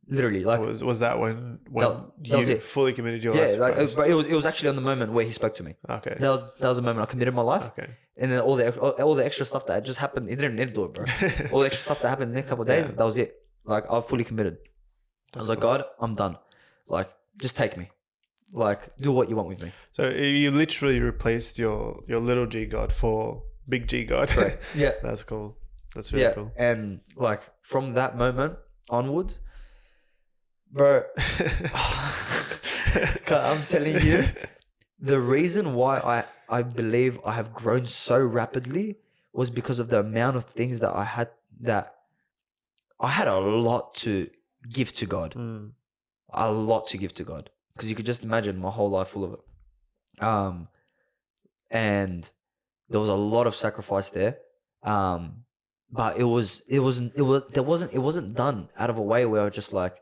Speaker 1: Literally, like
Speaker 2: was that when
Speaker 1: that
Speaker 2: you
Speaker 1: was it.
Speaker 2: fully committed your life?
Speaker 1: Yeah, like it was actually on the moment where he spoke to me.
Speaker 2: Okay.
Speaker 1: That was the moment I committed my life.
Speaker 2: Okay.
Speaker 1: And then all the extra stuff that just happened, he didn't need to do it, bro. All the extra stuff that happened the next couple of days, that was it. Like I fully committed. I was like, God, I'm done. Like, just take me. Like, do what you want with me.
Speaker 2: So you literally replaced your little G God for big G God.
Speaker 1: Correct. Yeah.
Speaker 2: That's cool. That's really cool.
Speaker 1: And like from that moment onwards, bro, I'm telling you, the reason why I believe I have grown so rapidly was because of the amount of things that I had a lot to give to God. A lot to give to God. Because you could just imagine my whole life full of it. And there was a lot of sacrifice there. But it wasn't done out of a way where I was just like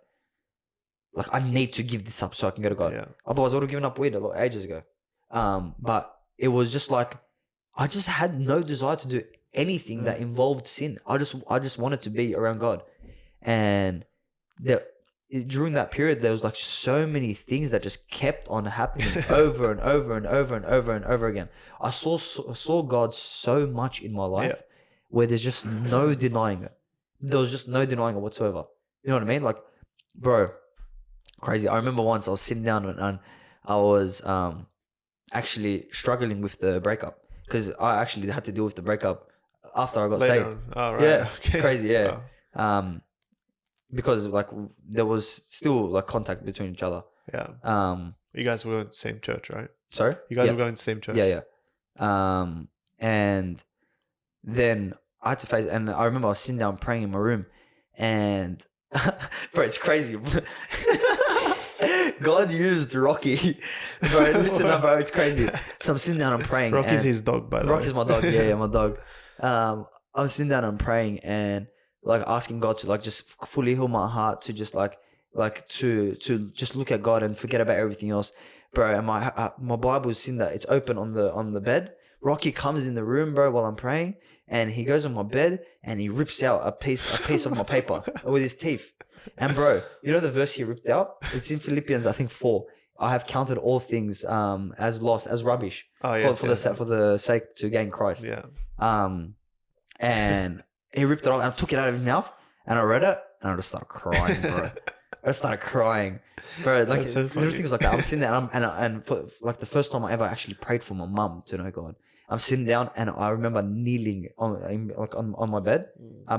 Speaker 1: I need to give this up so I can go to God.
Speaker 2: Yeah.
Speaker 1: Otherwise I would have given up weed ages ago. But it was just like I just had no desire to do anything that involved sin. I just wanted to be around God. And during that period, there was like so many things that just kept on happening over and over and over and over and over again. I saw God so much in my life where there's just no denying it. There was just no denying it whatsoever. You know what I mean? Like, bro, crazy. I remember once I was sitting down and I was actually struggling with the breakup because I actually had to deal with the breakup after I got saved.
Speaker 2: Oh, right.
Speaker 1: Yeah,
Speaker 2: Okay.
Speaker 1: it's crazy. Yeah.
Speaker 2: Wow.
Speaker 1: Because like there was still like contact between each other.
Speaker 2: Yeah. You guys were going to the same church, right?
Speaker 1: Sorry?
Speaker 2: You guys were going to the same church.
Speaker 1: Yeah. And then I had to face, and I remember I was sitting down praying in my room, and bro, it's crazy. God used Rocky. Bro, listen up, bro, it's crazy. So I'm sitting down and praying.
Speaker 2: Rocky's his dog, by the way.
Speaker 1: Rocky's my dog. Yeah, my dog. I'm sitting down and praying and like asking God to like just fully heal my heart, to just like to just look at God and forget about everything else, bro. And my Bible is sitting there, it's open on the bed. Rocky comes in the room, bro, while I'm praying, and he goes on my bed and he rips out a piece of my paper with his teeth. And bro, you know the verse he ripped out? It's in Philippians, I think 4. I have counted all things as loss, as rubbish, for the sake to gain Christ.
Speaker 2: Yeah.
Speaker 1: And he ripped it off and I took it out of his mouth and I read it and I just started crying, bro. I started crying, bro. Like
Speaker 2: so
Speaker 1: little things like that. I'm sitting there and for like the first time I ever actually prayed for my mum to know God. I'm sitting down and I remember kneeling on my bed,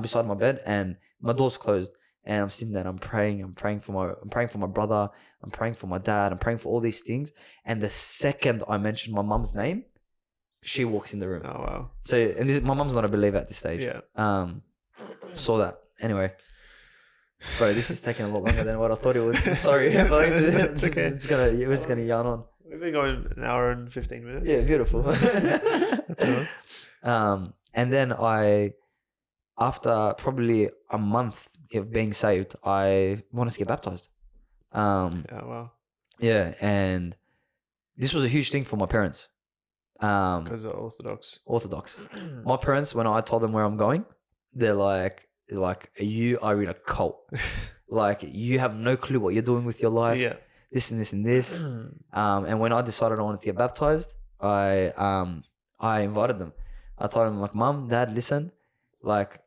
Speaker 1: beside my bed, and my door's closed. And I'm sitting there and I'm praying for my brother, I'm praying for my dad, I'm praying for all these things. And the second I mentioned my mum's name, she walks in the room.
Speaker 2: Oh wow.
Speaker 1: So my mum's not a believer at this stage.
Speaker 2: Yeah.
Speaker 1: Saw that. Anyway. Bro, this is taking a lot longer than what I thought it would. Sorry. It's okay. We're just gonna yarn on.
Speaker 2: We've been going an hour and 15 minutes.
Speaker 1: Yeah, beautiful.
Speaker 2: That's all.
Speaker 1: And then after probably a month of being saved, I wanted to get baptized.
Speaker 2: Yeah, wow.
Speaker 1: Yeah, and this was a huge thing for my parents.
Speaker 2: Because they're Orthodox.
Speaker 1: My parents, when I told them where I'm going, they're like, you are in a cult. Like, you have no clue what you're doing with your life.
Speaker 2: Yeah.
Speaker 1: This and this and this. And when I decided I wanted to get baptized, I invited them. I told them, like, Mom, Dad, listen, like,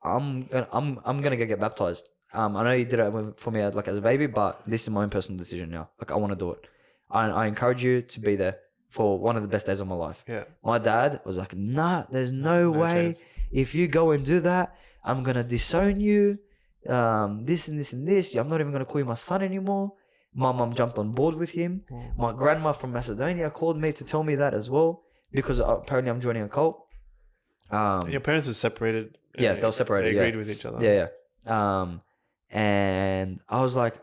Speaker 1: I'm gonna go get baptized. I know you did it for me as a baby, but this is my own personal decision now. Like, I want to do it. I encourage you to be there for one of the best days of my life.
Speaker 2: Yeah.
Speaker 1: My dad was like, nah, there's no way.
Speaker 2: Chance.
Speaker 1: If you go and do that, I'm gonna disown you. This and this and this. I'm not even gonna call you my son anymore. My mom jumped on board with him. My grandma from Macedonia called me to tell me that as well, because apparently I'm joining a cult.
Speaker 2: Your parents were separated.
Speaker 1: Yeah, they were separated.
Speaker 2: They agreed with each other.
Speaker 1: Yeah. And I was like,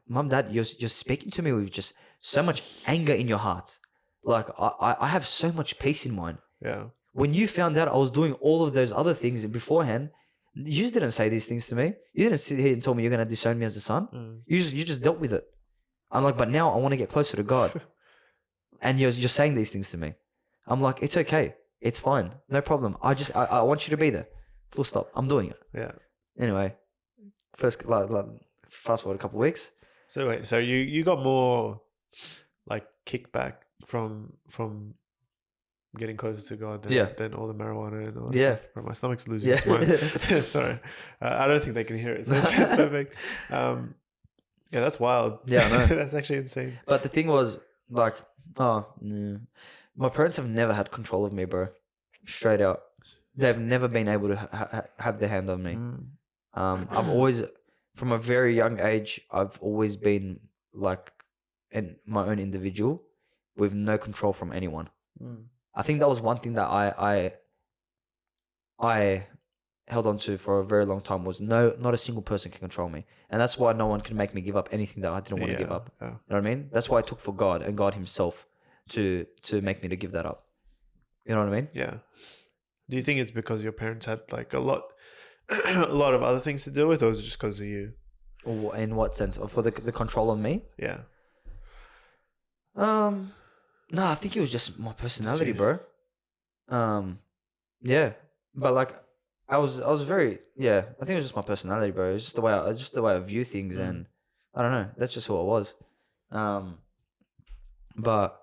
Speaker 1: Mom, Dad, you're speaking to me with just so much anger in your hearts. Like, I have so much peace in mine.
Speaker 2: Yeah.
Speaker 1: When you found out I was doing all of those other things beforehand, you just didn't say these things to me. You didn't sit here and tell me you're going to disown me as a son. You just dealt with it. I'm like, but now I want to get closer to God. And you're saying these things to me. I'm like, it's okay. It's fine. No problem. I want you to be there. Full stop. I'm doing it.
Speaker 2: Yeah.
Speaker 1: Anyway, fast forward a couple of weeks.
Speaker 2: So wait, so you got more like kickback from getting closer to God than all the marijuana and all that stuff. Bro, my stomach's losing its mind. Sorry. I don't think they can hear it, so it's perfect. Yeah, that's wild.
Speaker 1: Yeah, I know.
Speaker 2: That's actually insane.
Speaker 1: But the thing was, like, my parents have never had control of me, bro. Straight out. They've never been able to have their hand on me. I've always, from a very young age, I've always been like my own individual with no control from anyone. I think that was one thing that I held on to for a very long time, was not a single person can control me. And that's why no one can make me give up anything that I didn't want to give up. Yeah. You know what I mean? That's why I took for God and God himself to make me to give that up. You know what I mean?
Speaker 2: Yeah. Do you think it's because your parents had like a lot of other things to deal with, or is it just because of you?
Speaker 1: Or in what sense? Or for the control of me?
Speaker 2: Yeah.
Speaker 1: No, I think it was just my personality, bro. Yeah. But like, I was very, I think it was just my personality, bro. It's just the way I view things, and I don't know. That's just who I was. But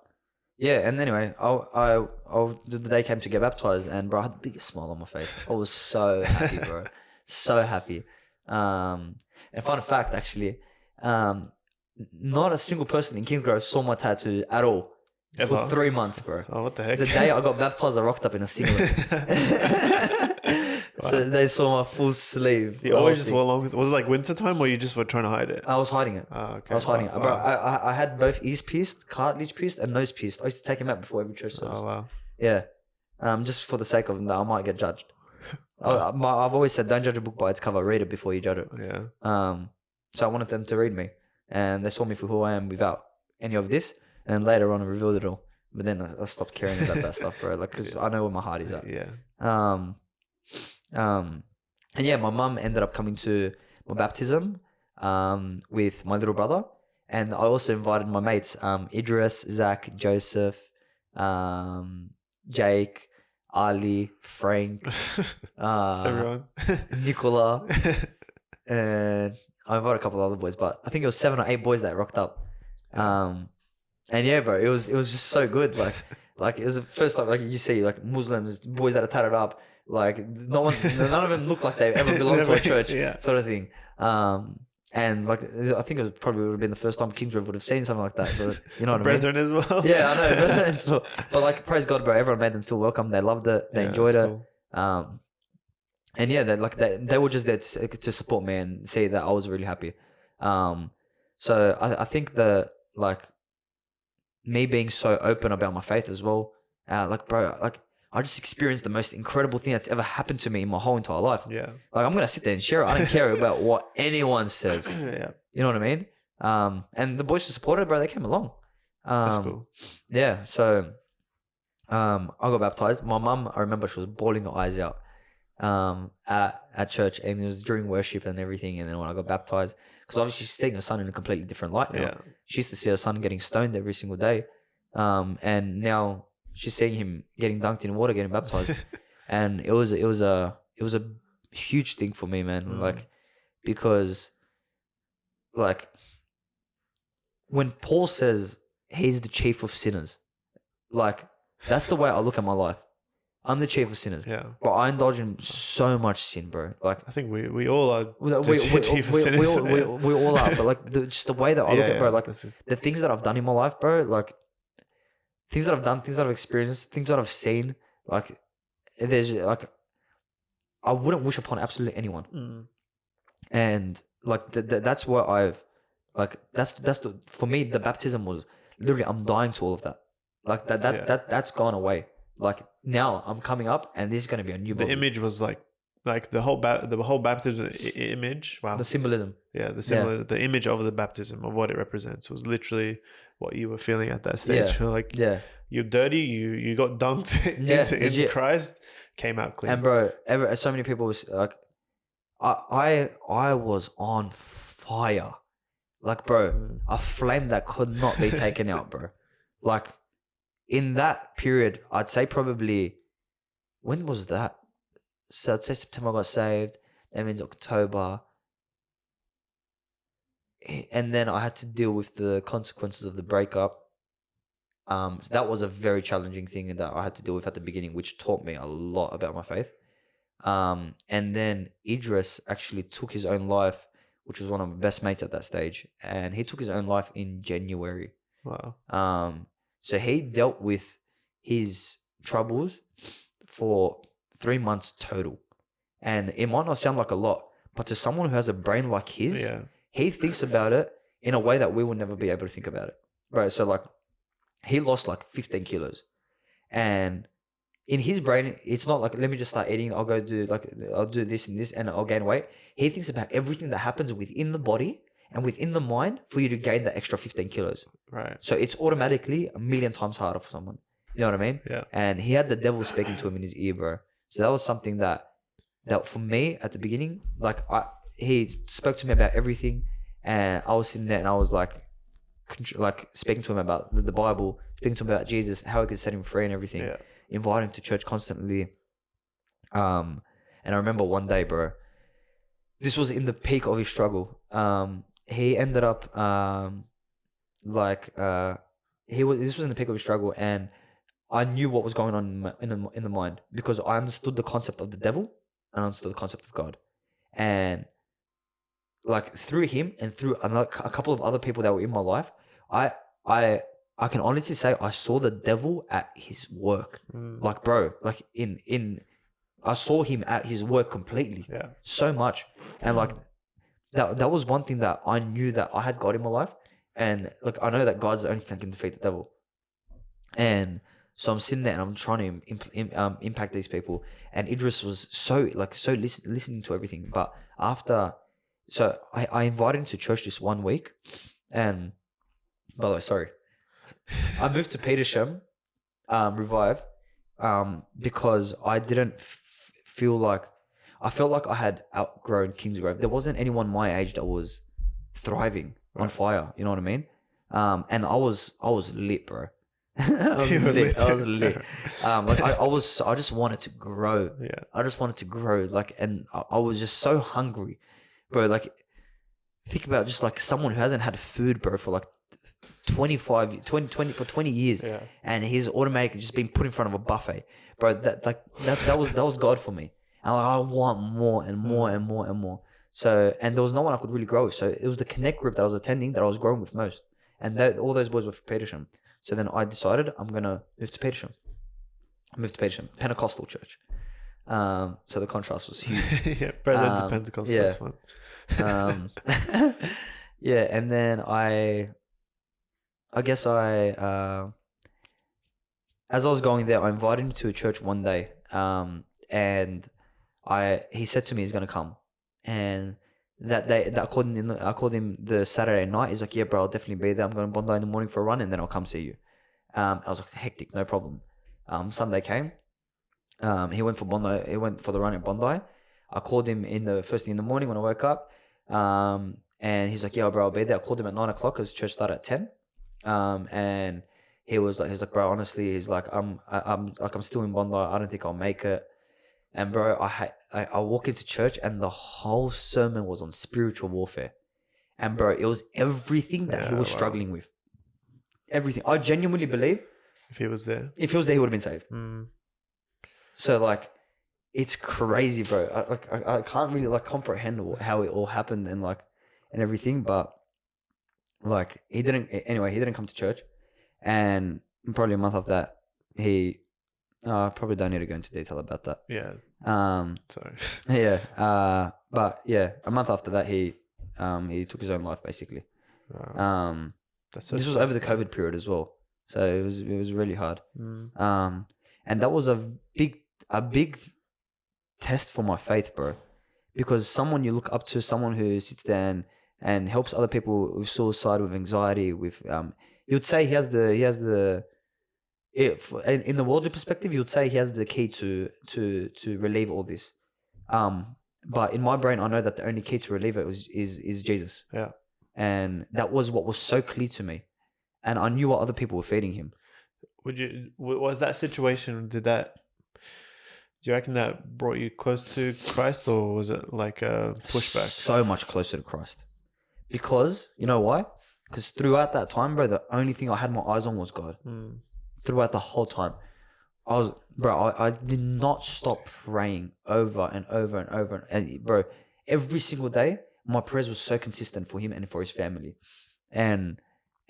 Speaker 1: yeah, and anyway, the day came to get baptized, and bro, I had the biggest smile on my face. I was so happy, bro. So happy. And fun fact, actually, not a single person in Kingsgrove saw my tattoo at all.
Speaker 2: Ever?
Speaker 1: For 3 months, bro.
Speaker 2: Oh, what the heck?
Speaker 1: The day I got baptized, I rocked up in a singlet. So they saw my full sleeve.
Speaker 2: You always just wore long. Was it like winter time, or you just were trying to hide it?
Speaker 1: I was hiding it.
Speaker 2: Oh, okay.
Speaker 1: I was hiding it. Bro, I had both ears pierced, cartilage pierced, and nose pierced. I used to take them out before every church service.
Speaker 2: Oh wow.
Speaker 1: Yeah. Just for the sake of that, I might get judged. I've always said, don't judge a book by its cover. Read it before you judge it.
Speaker 2: Yeah.
Speaker 1: So I wanted them to read me, and they saw me for who I am without any of this. And later on, I revealed it all. But then I stopped caring about that stuff, bro. Like, because I know where my heart is at.
Speaker 2: Yeah.
Speaker 1: And yeah, my mum ended up coming to my baptism with my little brother, and I also invited my mates, Idris, Zach, Joseph, Jake, Ali, Frank,
Speaker 2: everyone.
Speaker 1: Nicola, and I invited a couple of other boys, but I think it was 7 or 8 boys that rocked up. And yeah, bro, it was just so good. Like it was the first time, like you see, like Muslims, boys that are tatted up, like none of them look like they've ever belonged to a church, sort of thing. And like I think it was probably would have been the first time Kingsgrove would have seen something like that. So you know what
Speaker 2: Brethren
Speaker 1: I mean?
Speaker 2: as well.
Speaker 1: Yeah, I know. But like, praise God, bro. Everyone made them feel welcome. They loved it. They enjoyed it. Cool. And yeah, they were just there to support me and see that I was really happy. So I think me being so open about my faith as well, like, bro, like I just experienced the most incredible thing that's ever happened to me in my whole entire life.
Speaker 2: Yeah.
Speaker 1: Like, I'm going to sit there and share it. I don't care about what anyone says.
Speaker 2: Yeah.
Speaker 1: You know what I mean? And the boys who supported, bro, they came along.
Speaker 2: That's cool.
Speaker 1: Yeah. So, I got baptized. My mum, I remember she was bawling her eyes out, at church, and it was during worship and everything. And then when I got baptized, because obviously she's seeing her son in a completely different light now. Yeah. She used to see her son getting stoned every single day. And now she's seeing him getting dunked in water, getting baptized. And it was a huge thing for me, man. Like, because like when Paul says he's the chief of sinners, like that's the way I look at my life. I'm the chief of sinners. Yeah. But I indulge in so much sin, bro. Like,
Speaker 2: I think we all are chief of sinners.
Speaker 1: We all are. But like just the way that I look at, bro, like the things that I've done in my life, bro, like things that I've done, things that I've experienced, things that I've seen, like there's like, I wouldn't wish upon absolutely anyone. And like that's what I've, like, for me, the baptism was literally, I'm dying to all of that. Like that's gone away. Like now I'm coming up, and this is going to be a new Bobi.
Speaker 2: The image was like the whole baptism image. Wow.
Speaker 1: The symbolism.
Speaker 2: Yeah, the image of the baptism, of what it represents, was literally what you were feeling at that stage.
Speaker 1: Yeah.
Speaker 2: Like, you're dirty, you got dunked into Christ, came out clean.
Speaker 1: And bro, so many people was like, I was on fire. Like, bro, a flame that could not be taken out, bro. Like, in that period, I'd say probably, when was that? So I'd say September I got saved. That means October. And then I had to deal with the consequences of the breakup. So that was a very challenging thing that I had to deal with at the beginning, which taught me a lot about my faith. And then Idris actually took his own life, which was one of my best mates at that stage. And he took his own life in January.
Speaker 2: Wow.
Speaker 1: So he dealt with his troubles for 3 months total. And it might not sound like a lot, but to someone who has a brain like his, he thinks about it in a way that we will never be able to think about it. Right? So like, he lost like 15 kilos. And in his brain, it's not like, let me just start eating. I'll do this and this and I'll gain weight. He thinks about everything that happens within the body and within the mind for you to gain that extra 15 kilos.
Speaker 2: Right.
Speaker 1: So it's automatically 1,000,000 times harder for someone. You know what I mean?
Speaker 2: Yeah.
Speaker 1: And he had the devil speaking to him in his ear, bro. So that was something that for me at the beginning, like he spoke to me about everything, and I was sitting there and I was like speaking to him about the Bible, speaking to him about Jesus, how he could set him free and everything, inviting him to church constantly. And I remember one day, bro, this was in the peak of his struggle. He ended up this was in the peak of his struggle, and I knew what was going on in the mind, because I understood the concept of the devil and I understood the concept of God. And like through him and through a couple of other people that were in my life, I can honestly say I saw the devil at his work. Like, bro, like in I saw him at his work completely.
Speaker 2: Yeah.
Speaker 1: So much. And like that was one thing that I knew that I had God in my life. And like I know that God's the only thing that can defeat the devil. And so I'm sitting there and I'm trying to impact these people. And Idris was so listening to everything. But after, so I invited him to church this 1 week. And by the way, sorry, I moved to Petersham, Revive, because I didn't feel like, I felt like I had outgrown Kingsgrove. There wasn't anyone my age that was thriving on fire. You know what I mean? And I was lit, bro. I was lit. I just wanted to grow.
Speaker 2: Yeah.
Speaker 1: I just wanted to grow. Like, and I was just so hungry, bro. Like, think about just like someone who hasn't had food, bro, for like 20 years,
Speaker 2: Yeah.
Speaker 1: and he's automatically just been put in front of a buffet, bro. That was God for me. And like, I want more and more and more and more. So, and there was no one I could really grow with. So it was the Connect group that I was attending that I was growing with most, and all those boys were from Petersham. So then I decided I'm gonna move to Petersham. I moved to Petersham, Pentecostal church. So the contrast was huge.
Speaker 2: Yeah, Brethren to Pentecost.
Speaker 1: yeah.
Speaker 2: That's fun.
Speaker 1: Yeah, and then I guess as I was going there, I invited him to a church one day, and he said to me he's gonna come, and that day, I called him the Saturday night. He's like, yeah, bro, I'll definitely be there. I'm going to Bondi in the morning for a run, and then I'll come see you. I was like, hectic, no problem. Sunday came. He went for Bondi. He went for the run at Bondi. I called him first thing in the morning when I woke up, and he's like, yeah, bro, I'll be there. I called him at 9 o'clock because church started at 10. And he was like, bro, honestly, he's like, I'm still in Bondi. I don't think I'll make it. And bro, I walk into church and the whole sermon was on spiritual warfare. And bro, it was everything that he was struggling with. Everything. I genuinely believe
Speaker 2: if he was there,
Speaker 1: he would have been saved. So like, it's crazy, bro. I can't really like comprehend how it all happened and everything. But like, he didn't come to church. And probably a month after that, he probably don't need to go into detail about that.
Speaker 2: Yeah. Sorry.
Speaker 1: Yeah. But yeah, a month after that, he took his own life basically.
Speaker 2: Wow.
Speaker 1: This was over the COVID period as well, so it was really hard. And that was a big test for my faith, bro, because someone you look up to, someone who sits there and helps other people with suicide, with anxiety, with you would say he has the in the worldly perspective, you would say he has the key to relieve all this. But in my brain, I know that the only key to relieve it is Jesus.
Speaker 2: Yeah.
Speaker 1: And that was what was so clear to me. And I knew what other people were feeding him.
Speaker 2: Was that situation, do you reckon that brought you close to Christ, or was it like a pushback?
Speaker 1: So much closer to Christ. Because, you know why? Because throughout that time, bro, the only thing I had my eyes on was God. Throughout the whole time. I did not stop praying over and over and over. And bro, every single day, my prayers were so consistent for him and for his family. And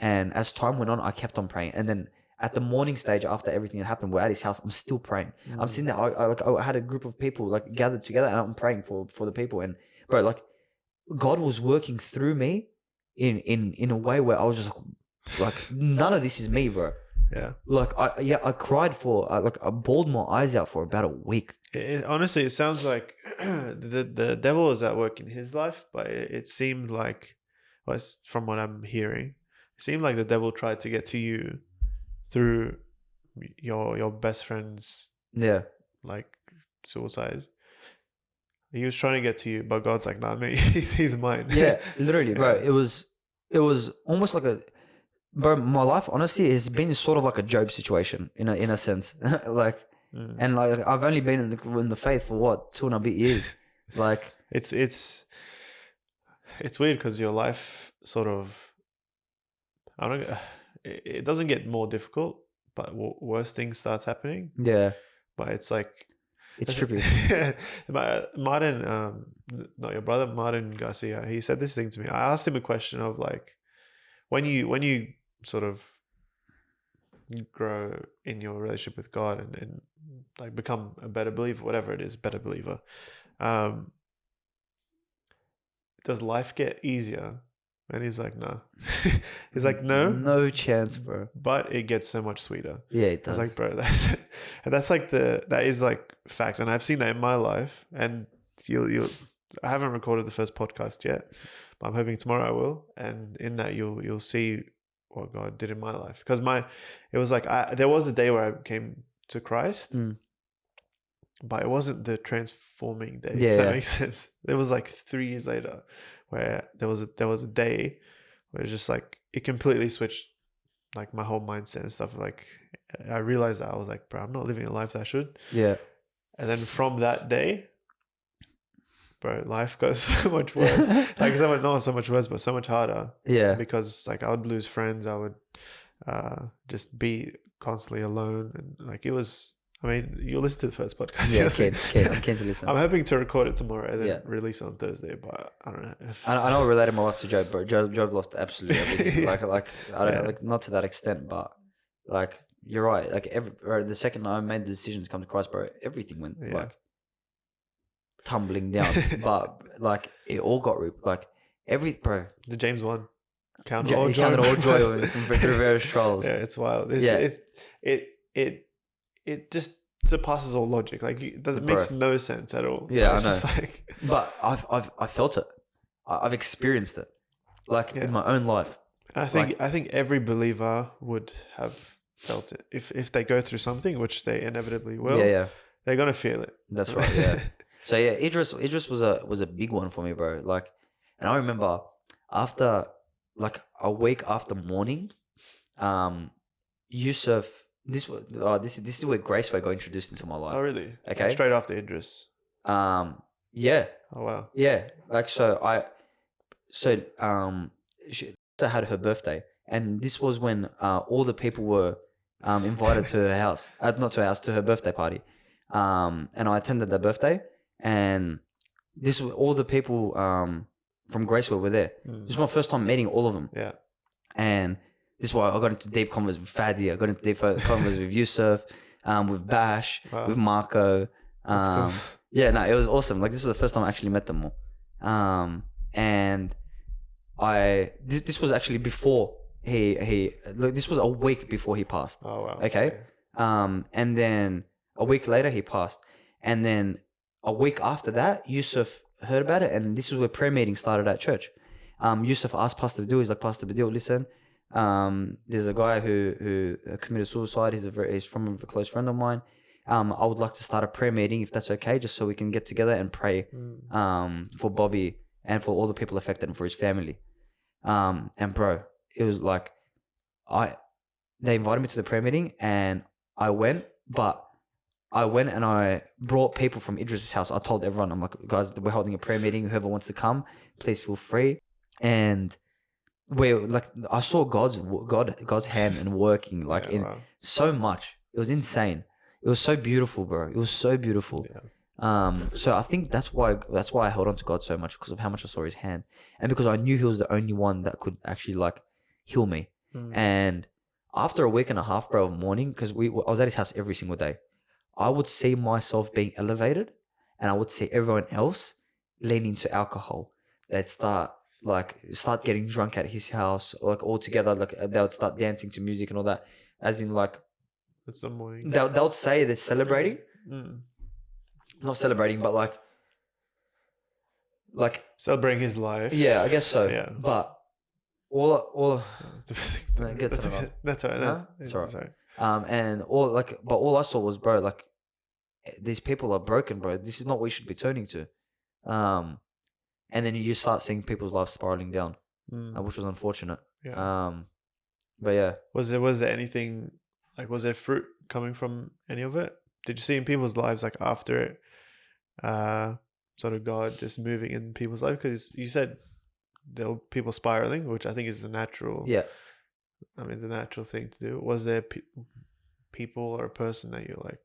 Speaker 1: as time went on, I kept on praying. And then at the morning stage, after everything had happened, we're at his house, I'm still praying. I'm sitting there, I had a group of people like gathered together, and I'm praying for the people. And bro, like, God was working through me in a way where I was just like none of this is me, bro.
Speaker 2: Yeah.
Speaker 1: Like, I cried I bawled my eyes out for about a week.
Speaker 2: Honestly, it sounds like the devil is at work in his life, but it seemed like, from what I'm hearing, it seemed like the devil tried to get to you through your best friend's like suicide. He was trying to get to you, but God's like, nah, mate, he's mine.
Speaker 1: Yeah, literally, bro. It was almost like bro, my life honestly has been sort of like a Job situation in a sense. Like, and like, I've only been in the faith for what, 2.5 years. Like,
Speaker 2: it's weird because your life sort of, I don't know, it doesn't get more difficult, but worse things starts happening.
Speaker 1: Yeah,
Speaker 2: but it's like,
Speaker 1: it's trippy.
Speaker 2: Martin, not your brother, Martin Garcia, he said this thing to me. I asked him a question of like, when you sort of grow in your relationship with God and like become a better believer, whatever it is, better believer. Does life get easier? And he's like, no. He's like, no.
Speaker 1: No chance, bro.
Speaker 2: But it gets so much sweeter.
Speaker 1: Yeah, it
Speaker 2: I was
Speaker 1: does.
Speaker 2: like, bro, that's like that is like facts. And I've seen that in my life. And I haven't recorded the first podcast yet, but I'm hoping tomorrow I will. And in that you'll see what God did in my life. Because it was like, there was a day where I came to Christ, but it wasn't the transforming day.
Speaker 1: Yeah,
Speaker 2: if that makes sense. It was like 3 years later where there was a day where it was just like it completely switched like my whole mindset and stuff. Like I realized that I was like, bro, I'm not living a life that I should.
Speaker 1: Yeah.
Speaker 2: And then from that day, bro, life got so much worse. Like not so much worse, but so much harder.
Speaker 1: Yeah.
Speaker 2: Because like I would lose friends. I would just be constantly alone, and like it was. I mean, you'll listen to the first podcast.
Speaker 1: Yeah, I'm keen to listen.
Speaker 2: I'm hoping to record it tomorrow and then release it on Thursday, but I don't know.
Speaker 1: I know I related my life to Job, bro. Job lost absolutely everything. Like I don't like not to that extent, but like you're right. Like the second I made the decision to come to Christ, bro, everything went like tumbling down. But like it all got like bro.
Speaker 2: The James 1.
Speaker 1: Counted all joy through various trials.
Speaker 2: Yeah, it's wild. It just surpasses all logic. Like it makes no sense at all.
Speaker 1: Yeah, I know.
Speaker 2: Just like...
Speaker 1: But I've felt it. I've experienced it, like in my own life.
Speaker 2: I think every believer would have felt it if they go through something, which they inevitably will.
Speaker 1: Yeah.
Speaker 2: They're gonna feel it.
Speaker 1: That's right. Yeah. So yeah, Idris was a big one for me, bro. Like, and I remember after like a week after mourning, Yusuf. This is where Graceway got introduced into my life.
Speaker 2: Oh really?
Speaker 1: Okay.
Speaker 2: Straight after Idris.
Speaker 1: Yeah.
Speaker 2: Oh wow.
Speaker 1: Yeah. Like she had her birthday, and this was when all the people were invited to her house. Not to her house, to her birthday party. And I attended that birthday, and this was all the people from Graceway were there. This was my first time meeting all of them.
Speaker 2: Yeah.
Speaker 1: And this is why I got into deep convos with Fadi. I got into deep convos with Yusuf, with Bash, with Marco.
Speaker 2: That's cool.
Speaker 1: Yeah, no, it was awesome. Like this was the first time I actually met them all. And this was actually before this was a week before he passed.
Speaker 2: Oh wow.
Speaker 1: Okay. And then a week later he passed, and then a week after that Yusuf heard about it, and this is where prayer meeting started at church. Yusuf asked Pastor Badil, he's like, Pastor Badil, listen, there's a guy who committed suicide. He's from a close friend of mine. I would like to start a prayer meeting if that's okay, just so we can get together and pray for Bobi and for all the people affected and for his family. And bro, it was like they invited me to the prayer meeting and I went, but I went and I brought people from Idris's house. I told everyone, I'm like, guys, we're holding a prayer meeting. Whoever wants to come, please feel free. And I saw God's hand and working so much. It was insane. It was so beautiful, bro. It was so beautiful. Yeah. So I think that's why I held on to God so much, because of how much I saw his hand, and because I knew he was the only one that could actually like heal me. And after a week and a half, bro, of mourning, because I was at his house every single day, I would see myself being elevated, and I would see everyone else leaning to alcohol. They'd start getting drunk at his house, like all together. Like they would start dancing to music and all that. As in, like,
Speaker 2: it's the morning.
Speaker 1: They would say they're celebrating, not celebrating, but like
Speaker 2: celebrating his life.
Speaker 1: Yeah, I guess so.
Speaker 2: Yeah,
Speaker 1: but all
Speaker 2: that's all right.
Speaker 1: Sorry. And all I saw was, bro, like, these people are broken, bro. This is not what we should be turning to. And then you just start seeing people's lives spiraling down, which was unfortunate.
Speaker 2: Yeah.
Speaker 1: But yeah.
Speaker 2: Was there anything, like, was there fruit coming from any of it? Did you see in people's lives, like, after it, sort of God just moving in people's life? Because you said there were people spiraling, which I think is the natural.
Speaker 1: Yeah.
Speaker 2: I mean, the natural thing to do. Was there people or a person that you like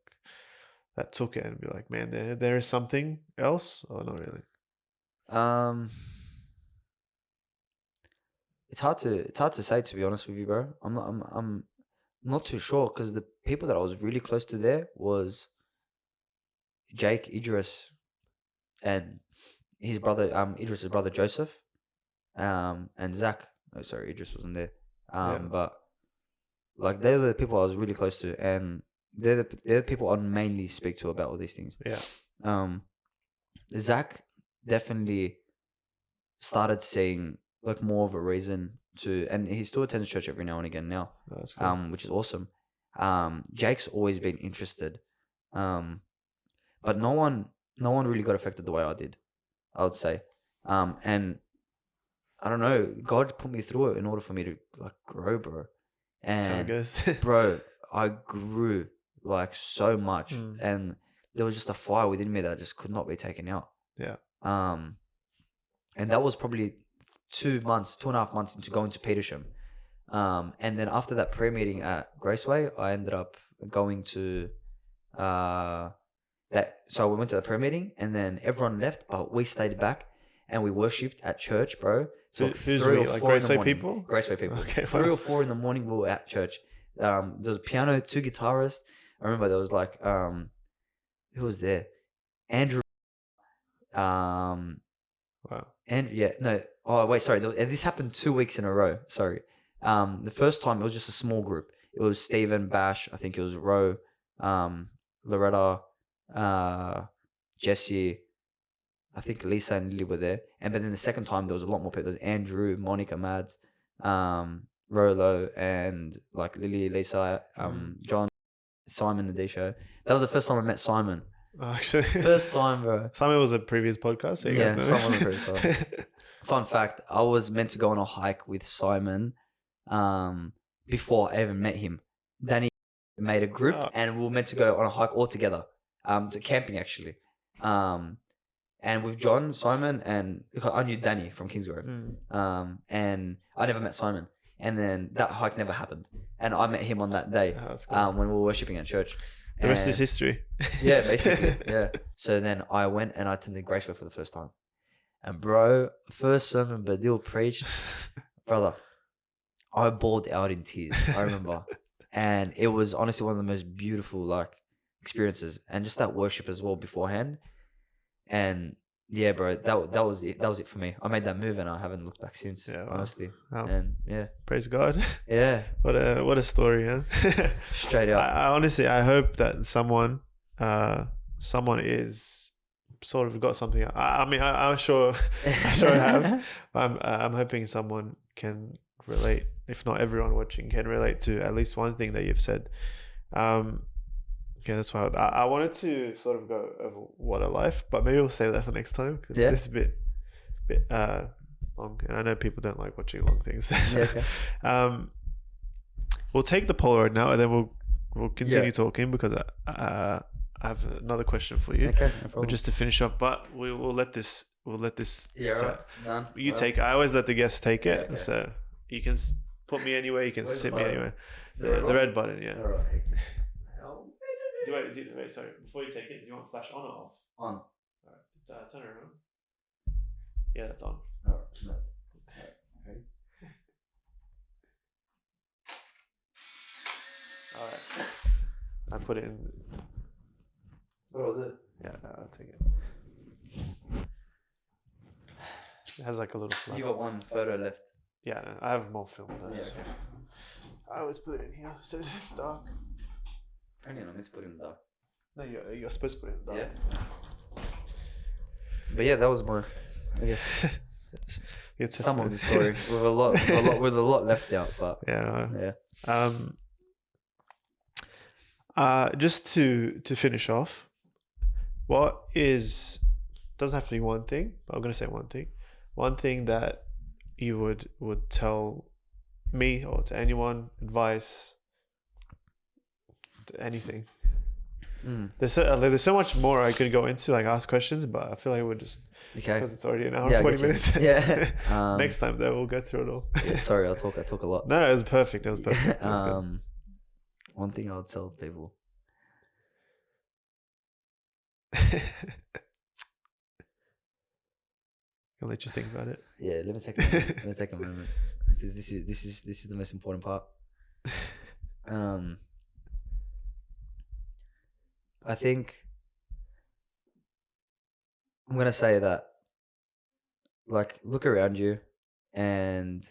Speaker 2: that took it and be like, man, there is something else, or not really?
Speaker 1: It's hard to say, to be honest with you, bro. Not too sure, because the people that I was really close to there was Jake, Idris, and his brother, Idris's brother Joseph, and Zach. Oh, sorry, Idris wasn't there. But like they're the people I was really close to, and they're the people I mainly speak to about all these things.
Speaker 2: Yeah.
Speaker 1: Zach definitely started seeing like more of a reason to, and he still attends church every now and again now,
Speaker 2: That's cool.
Speaker 1: which is awesome. Jake's always been interested, but no one really got affected the way I did, I would say. And I don't know, God put me through it in order for me to like grow, bro.
Speaker 2: That's how it
Speaker 1: And
Speaker 2: goes.
Speaker 1: bro, I grew like so much, and there was just a fire within me that just could not be taken out.
Speaker 2: Yeah.
Speaker 1: And that was probably 2.5 months into going to Petersham. And then after that prayer meeting at Graceway, I ended up going to that. So we went to the prayer meeting, and then everyone left, but we stayed back and we worshipped at church, bro.
Speaker 2: Who's
Speaker 1: 3 or 4
Speaker 2: like
Speaker 1: in the
Speaker 2: Graceway
Speaker 1: morning.
Speaker 2: people?
Speaker 1: Graceway people.
Speaker 2: Okay,
Speaker 1: 3 or 4 in the morning, we were at church. There was a piano, 2 guitarists. I remember there was like who was there? Andrew.
Speaker 2: Wow.
Speaker 1: And yeah, no. Oh wait, sorry. This happened 2 weeks in a row. Sorry. The first time it was just a small group. It was Stephen, Bash. I think it was Ro, Loretta, Jesse. I think Lisa and Lily were there. And but then the second time there was a lot more people. There was Andrew, Monica, Mads, Rolo, and like Lily, Lisa, John, Simon, and Disho. That was the first time I met Simon.
Speaker 2: Actually,
Speaker 1: First time, bro.
Speaker 2: Simon was a previous podcast, so you guys know.
Speaker 1: Simon was a previous one. Fun fact: I was meant to go on a hike with Simon, before I even met him. Danny made a group, and we were meant to go on a hike all together, to camping actually, and with John, Simon, and I knew Danny from Kingsgrove, and I never met Simon, and then that hike never happened, and I met him on that day, when we were worshiping at church.
Speaker 2: The rest is history.
Speaker 1: Yeah, basically. Yeah. So then I went and I attended Graceway for the first time. And bro, first sermon Badil preached, brother, I bawled out in tears. I remember. And it was honestly one of the most beautiful like experiences. And just that worship as well beforehand. And yeah, bro, that was it. That was it for me. I made that move and I haven't looked back since. Yeah, honestly. Wow. And yeah.
Speaker 2: Praise God.
Speaker 1: Yeah.
Speaker 2: What a story, huh?
Speaker 1: Straight up.
Speaker 2: I honestly hope that someone is sort of got something. I mean, I'm sure I have. I'm hoping someone can relate. If not everyone watching can relate to at least one thing that you've said. Yeah, that's why I wanted to sort of go over what a life, but maybe we'll save that for next time because it's a bit long, and I know people don't like watching long things. So, we'll take the Polaroid now, and then we'll continue talking because I have another question for you.
Speaker 1: Okay, no problem.
Speaker 2: Just to finish up, but we'll let this.
Speaker 1: Yeah, right. Done.
Speaker 2: You take it. I always let the guests take it, so you can put me anywhere. You can sit me anywhere. The red button, yeah.
Speaker 1: All right.
Speaker 2: Wait, sorry. Before you take it, do you want flash on or off?
Speaker 1: On.
Speaker 2: All right. Turn it around. Yeah, that's on.
Speaker 1: All right. No. Ready?
Speaker 2: All right. I put it in.
Speaker 1: What was it?
Speaker 2: Yeah, I'll take it. It has like a little flash.
Speaker 1: You got one photo left.
Speaker 2: Yeah, no, I have more film.
Speaker 1: Yeah,
Speaker 2: So.
Speaker 1: okay.
Speaker 2: I always put it in here so it's dark.
Speaker 1: Apparently not meant to put it in the dark.
Speaker 2: No, you're supposed to put it in the dark.
Speaker 1: Yeah. But yeah, that was my, I guess, some of the story with a lot left out. But
Speaker 2: yeah. Just to finish off, what is, doesn't have to be one thing, but I'm gonna say one thing that you would tell me or to anyone, advice, to anything. There's so much more I could go into, like ask questions, but I feel like we're just because it's already an hour and 40 minutes.
Speaker 1: Yeah.
Speaker 2: Next time though, we'll go through it all.
Speaker 1: Yeah, sorry, I talk a lot.
Speaker 2: No, it was perfect. It was perfect. It was good.
Speaker 1: One thing I would tell people.
Speaker 2: I'll let you think about it.
Speaker 1: Yeah, let me take a moment because this is the most important part. I think I'm gonna say that, like, look around you and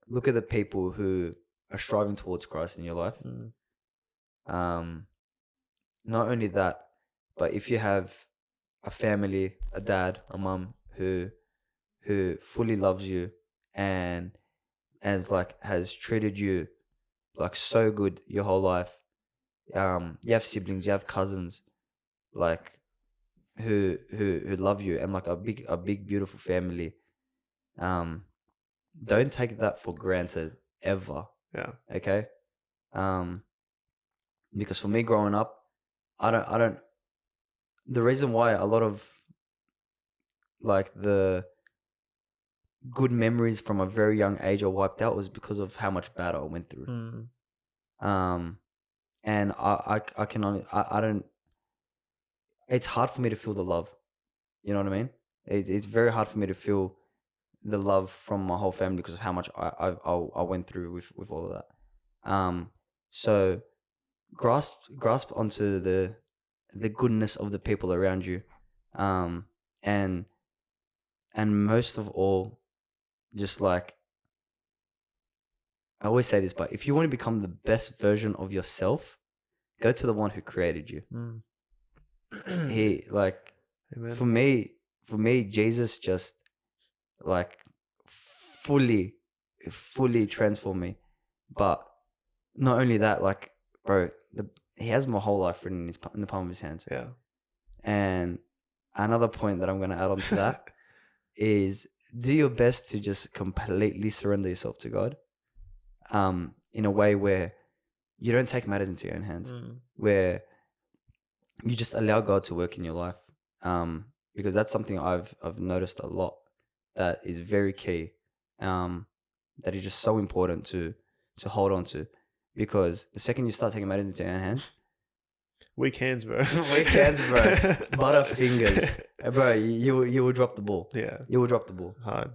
Speaker 1: look at the people who are striving towards Christ in your life. Not only that, but if you have a family, a dad, a mum who fully loves you and like has treated you like so good your whole life. You have siblings, you have cousins, like who love you, and like a big beautiful family. Don't take that for granted ever.
Speaker 2: Yeah.
Speaker 1: Okay. Because for me growing up, I don't. The reason why a lot of like the good memories from a very young age are wiped out was because of how much bad I went through. And I can only I don't. It's hard for me to feel the love. You know what I mean? It's very hard for me to feel the love from my whole family because of how much I went through with all of that. So grasp onto the goodness of the people around you, and most of all, just like I always say this, but if you want to become the best version of yourself, go to the one who created you. He like
Speaker 2: Amen.
Speaker 1: for me, Jesus just like fully transformed me. But not only that, like, bro, he has my whole life written in the palm of his hands.
Speaker 2: Yeah.
Speaker 1: And another point that I'm going to add on to that is do your best to just completely surrender yourself to God, in a way where you don't take matters into your own hands, where you just allow God to work in your life. Because that's something I've noticed a lot that is very key, that is just so important to hold on to, because the second you start taking matters into your own hands,
Speaker 2: weak hands, bro.
Speaker 1: weak hands, bro, butterfingers, bro, you will drop the ball.
Speaker 2: Yeah,
Speaker 1: you will drop the ball
Speaker 2: hard.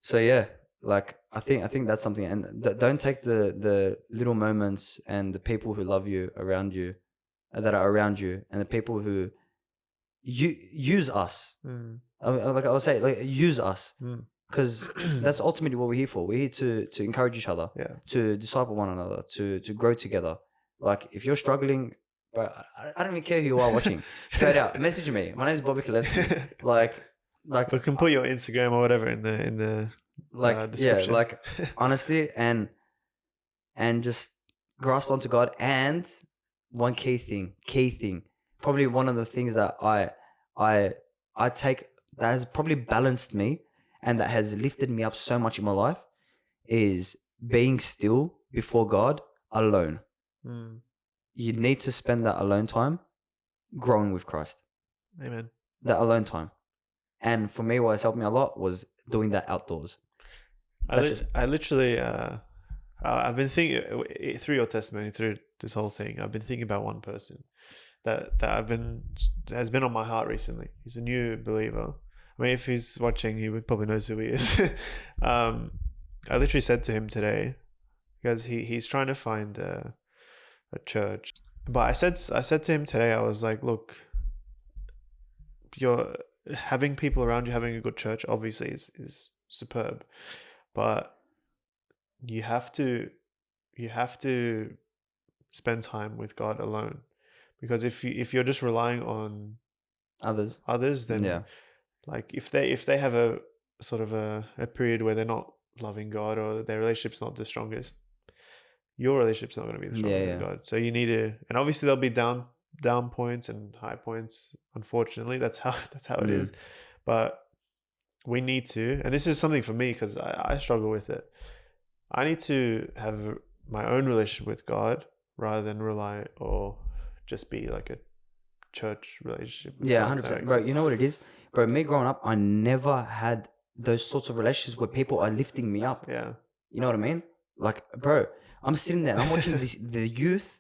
Speaker 1: So yeah, like I think that's something, and don't take the little moments and the people who love you around you, that are around you, and the people who use us. Like I'll say, like, use us, because that's ultimately what we're here for. We're here to encourage each other, to disciple one another, to grow together. Like if you're struggling, bro, I don't even care who you are watching. Straight out, message me. My name is Bobi Kalevsky. Like
Speaker 2: we can put your Instagram or whatever in the description.
Speaker 1: Yeah, like honestly, and just grasp onto God. And one key thing, probably one of the things that I take that has probably balanced me and that has lifted me up so much in my life is being still before God alone. You need to spend that alone time growing with Christ.
Speaker 2: Amen.
Speaker 1: That alone time. And for me, what has helped me a lot was doing that outdoors.
Speaker 2: I literally, I've been thinking through your testimony, through this whole thing, I've been thinking about one person that has been on my heart recently. He's a new believer. I mean, if he's watching, he probably knows who he is. I literally said to him today, because he's trying to find a church. But I said to him today, I was like, look, you're having people around you, having a good church, obviously is superb, but you have to spend time with God alone, because if you're just relying on others, then like if they have a sort of a period where they're not loving God or their relationship's not the strongest, your relationship's not going to be the strongest with God. So you need to, and obviously there'll be down points and high points. Unfortunately, that's how it is. But we need to, and this is something for me because I struggle with it. I need to have my own relationship with God rather than rely or just be like a church relationship.
Speaker 1: 100%, bro. You know what it is, bro? Me growing up, I never had those sorts of relationships where people are lifting me up.
Speaker 2: Yeah,
Speaker 1: you know what I mean? Like, bro, I'm sitting there, I'm watching the youth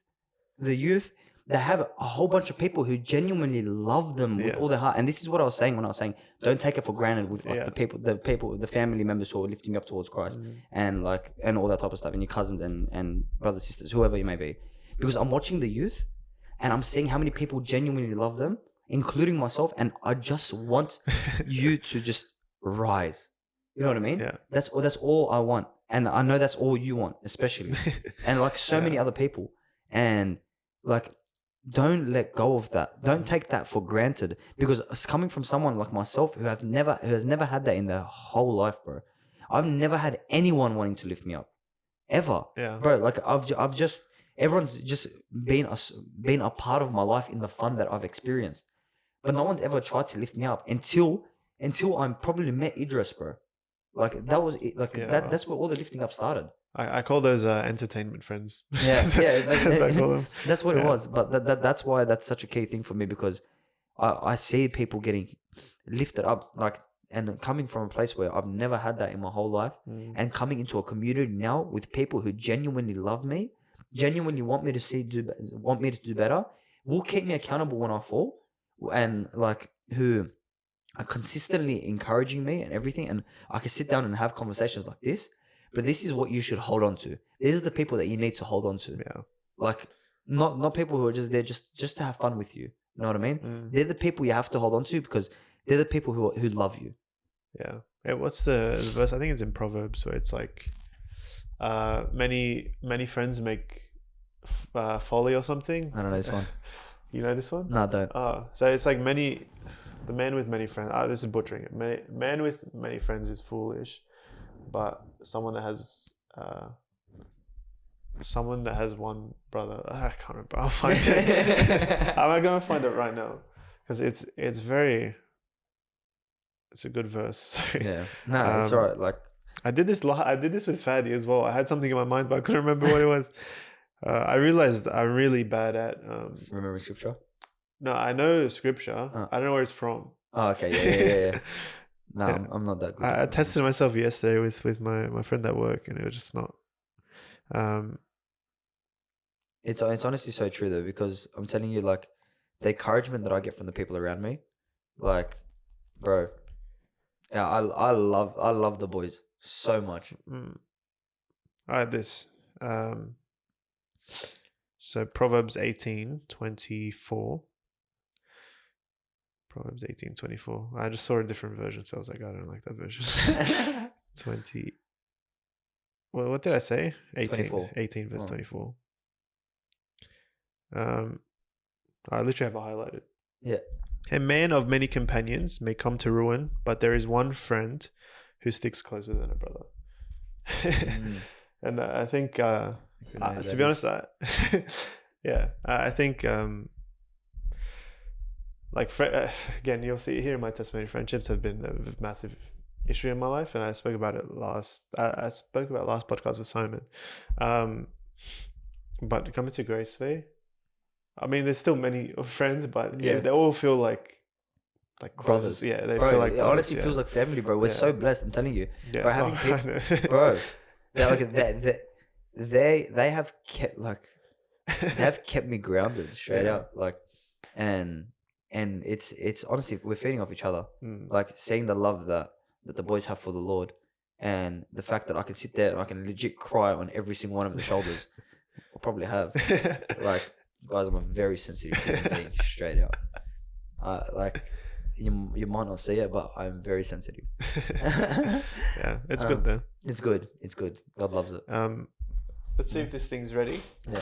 Speaker 1: they have a whole bunch of people who genuinely love them with all their heart. And this is what I was saying when I was saying, don't take it for granted with like the family members who are lifting you up towards Christ and all that type of stuff, and your cousins and brothers, sisters, whoever you may be. Because I'm watching the youth and I'm seeing how many people genuinely love them, including myself. And I just want you to just rise. You know what I mean?
Speaker 2: Yeah.
Speaker 1: That's all I want. And I know that's all you want, especially. And like so many other people. And like, don't let go of that. Don't take that for granted, because it's coming from someone like myself who has never had that in their whole life, bro. I've never had anyone wanting to lift me up, ever, bro. Like I've just everyone's just been a part of my life in the fun that I've experienced, but no one's ever tried to lift me up until I probably met Idris, bro. Like that was it. Like that's where all the lifting up started.
Speaker 2: I call those entertainment friends.
Speaker 1: Yeah,
Speaker 2: That's what I call them.
Speaker 1: That's what it was. But that's why that's such a key thing for me, because I see people getting lifted up, like, and coming from a place where I've never had that in my whole life, and coming into a community now with people who genuinely love me, genuinely want me to do better, will keep me accountable when I fall, and like who are consistently encouraging me and everything, and I can sit down and have conversations like this. But this is what you should hold on to. These are the people that you need to hold on to.
Speaker 2: Yeah.
Speaker 1: Like not people who are just there just to have fun with you. You know what I mean? They're the people you have to hold on to, because they're the people who love you.
Speaker 2: Yeah. What's the verse? I think it's in Proverbs, where it's like, many friends make folly or something.
Speaker 1: I don't know this one.
Speaker 2: You know this one?
Speaker 1: No, I don't.
Speaker 2: So it's like the man with many friends. This is butchering it. Man with many friends is foolish, but someone that has one brother. I can't remember. I'll find it. I'm gonna find it right now, because it's a good verse. Sorry.
Speaker 1: Yeah. No, it's alright. Like
Speaker 2: I did this with Fadi as well. I had something in my mind, but I couldn't remember what it was. I realized I'm really bad at
Speaker 1: remember scripture.
Speaker 2: No, I know scripture. I don't know where it's from.
Speaker 1: Oh, okay. Yeah. No, yeah. I'm not that good.
Speaker 2: I tested myself yesterday with my friend at work, and it was just not.
Speaker 1: It's honestly so true though, because I'm telling you, like, the encouragement that I get from the people around me, like, bro, yeah, I love the boys so much.
Speaker 2: I had this. So Proverbs 18:24. Proverbs 18:24. I just saw a different version, so I was like, I don't like that version. 20. Well, what did I say? 18 verse 24. I literally have it highlighted.
Speaker 1: Yeah.
Speaker 2: A man of many companions may come to ruin, but there is one friend who sticks closer than a brother. And I think, to be honest, I think, like, again, you'll see here in my testimony, friendships have been a massive issue in my life, and I spoke about it last podcast with Simon. But coming to Grace Way, I mean, there's still many friends, but they all feel like
Speaker 1: brothers.
Speaker 2: Yeah, they
Speaker 1: bro,
Speaker 2: feel like
Speaker 1: it honestly feels like family, bro. We're so blessed. I'm telling you, bro. Having people, bro, they have kept me grounded straight out, like, and it's honestly, we're feeding off each other, like seeing the love that the boys have for the Lord, and the fact that I can sit there and I can legit cry on every single one of the shoulders. I probably have. Like, guys, I'm a very sensitive human being, straight out. Like, you might not see it, but I'm very sensitive.
Speaker 2: Yeah, it's good though.
Speaker 1: It's good. God loves it.
Speaker 2: Let's see if this thing's ready.
Speaker 1: Yeah.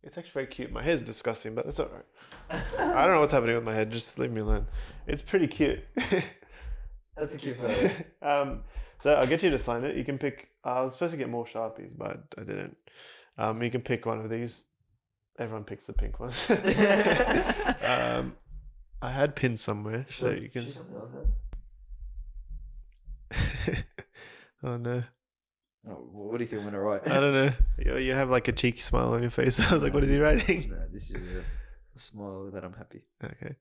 Speaker 2: It's actually very cute. My hair's disgusting, but that's alright. I don't know what's happening with my head. Just leave me alone. It's pretty cute.
Speaker 1: That's a cute photo.
Speaker 2: So I'll get you to sign it. You can pick. I was supposed to get more Sharpies, but I didn't. You can pick one of these. Everyone picks the pink one. I had pins somewhere, so you can. Oh no.
Speaker 1: Oh, what do you think I'm gonna write?
Speaker 2: I don't know. You have like a cheeky smile on your face. I was like, what is he writing?
Speaker 1: No, this is a smile that I'm happy.
Speaker 2: Okay.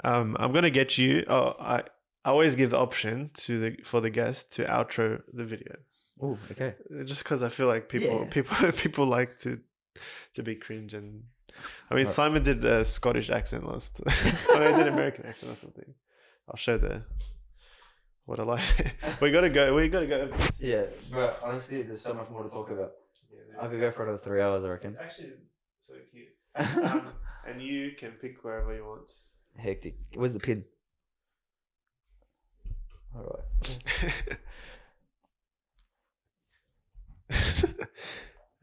Speaker 2: I'm gonna get you. I always give the option for the guest to outro the video.
Speaker 1: Oh, okay.
Speaker 2: Just because I feel like people like to be cringe. And I mean, Simon did a Scottish accent last. I did American accent or something. I'll show what I like. We gotta go.
Speaker 1: Yeah, but honestly, there's so much more to talk about. I could go for another 3 hours, I reckon.
Speaker 2: It's actually so cute. And you can pick wherever you want.
Speaker 1: Hectic. Where's the pin? All right.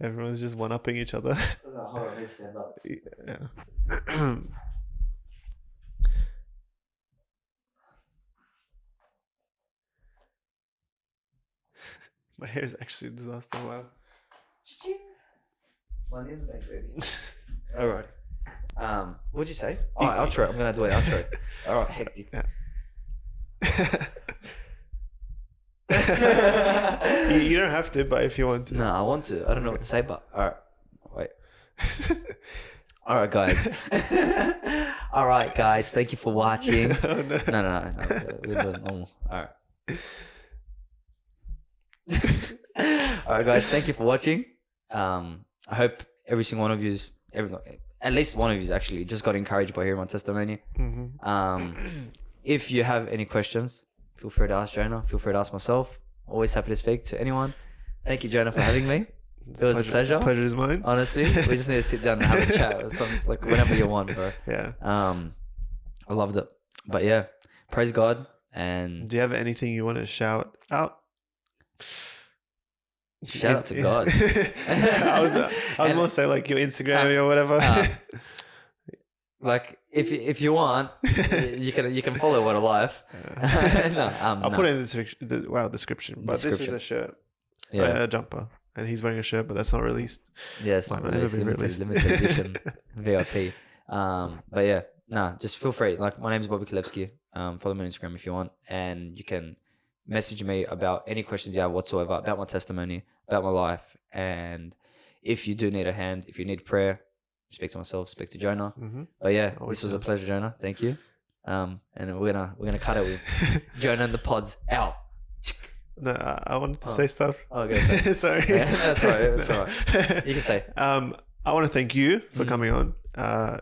Speaker 2: Everyone's just one-upping each other.
Speaker 1: No, hold on, I need to stand up.
Speaker 2: Yeah. My hair is actually a disaster. Wow.
Speaker 1: Money in the bank, baby. All right. What'd you say? Oh, outro. I'm gonna do an outro. All right, hectic.
Speaker 2: You don't have to, but if you want to.
Speaker 1: No, I want to. I don't know what to say, but all right. Wait. All right, guys. All right, guys. Thank you for watching.
Speaker 2: Oh, no.
Speaker 1: No. We're doing normal. All right. All right, guys. Thank you for watching. I hope every single one of you, at least one of you, actually just got encouraged by hearing my testimony. If you have any questions, feel free to ask Jonah. Feel free to ask myself. Always happy to speak to anyone. Thank you, Jonah, for having me. It was a pleasure.
Speaker 2: Pleasure is mine.
Speaker 1: Honestly, we just need to sit down and have a chat. It's like whenever you want, bro.
Speaker 2: Yeah.
Speaker 1: I loved it. But yeah, praise God. And
Speaker 2: do you have anything you want to shout out?
Speaker 1: Shout out to God.
Speaker 2: I was more say like your Instagram or whatever.
Speaker 1: Like if you want, you can follow What a Life.
Speaker 2: I'll put it in the description. But this is a shirt, a jumper, and he's wearing a shirt, but that's not released.
Speaker 1: Yeah, it's not released. Limited edition, VIP. But yeah, just feel free. Like my name is Bobi Kalevsky. Follow me on Instagram if you want, and you can message me about any questions you have whatsoever about my testimony, about my life, and if you do need a hand, if you need prayer, speak to myself, speak to Jonah. But yeah, this was a pleasure, Jonah. Thank you. And we're gonna cut it with Jonah and the Pods out.
Speaker 2: No, I wanted to say stuff.
Speaker 1: Oh, okay.
Speaker 2: Sorry.
Speaker 1: Yeah, that's all right. You can say.
Speaker 2: I want to thank you for coming on.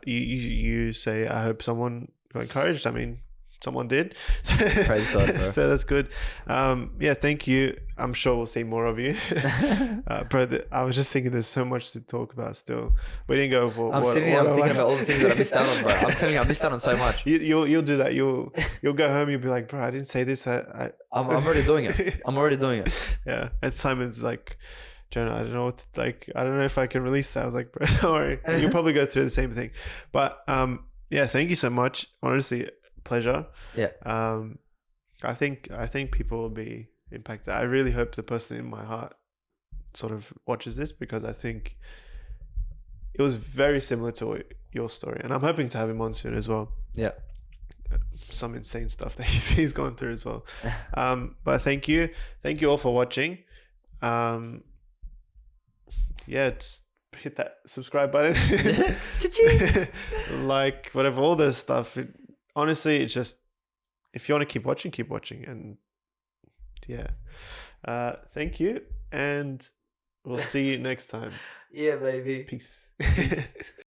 Speaker 2: You say I hope someone got encouraged. I mean, someone did.
Speaker 1: Praise God, bro.
Speaker 2: So that's good. Yeah, thank you. I'm sure we'll see more of you. Bro, I was just thinking there's so much to talk about still. We didn't go for
Speaker 1: I'm thinking about all the things that I missed out on, bro. I'm telling you, I missed out on so much.
Speaker 2: You'll do that. You'll go home, you'll be like, bro, I didn't say this. I'm
Speaker 1: already doing it. I'm already doing it.
Speaker 2: Yeah. And Simon's like, Jonah, I don't know I don't know if I can release that. I was like, bro, don't worry. You'll probably go through the same thing. But yeah, thank you so much. Honestly, pleasure.
Speaker 1: Yeah.
Speaker 2: I think people will be impacted. I really hope the person in my heart sort of watches this, because I think it was very similar to your story, and I'm hoping to have him on soon as well. Yeah. Some insane stuff that he's gone through as well. But thank you all for watching. Yeah, just hit that subscribe button. Like whatever, all this stuff. Honestly, it's just, if you want to keep watching. And yeah, thank you, and we'll see you next time.
Speaker 1: Yeah, baby.
Speaker 2: Peace.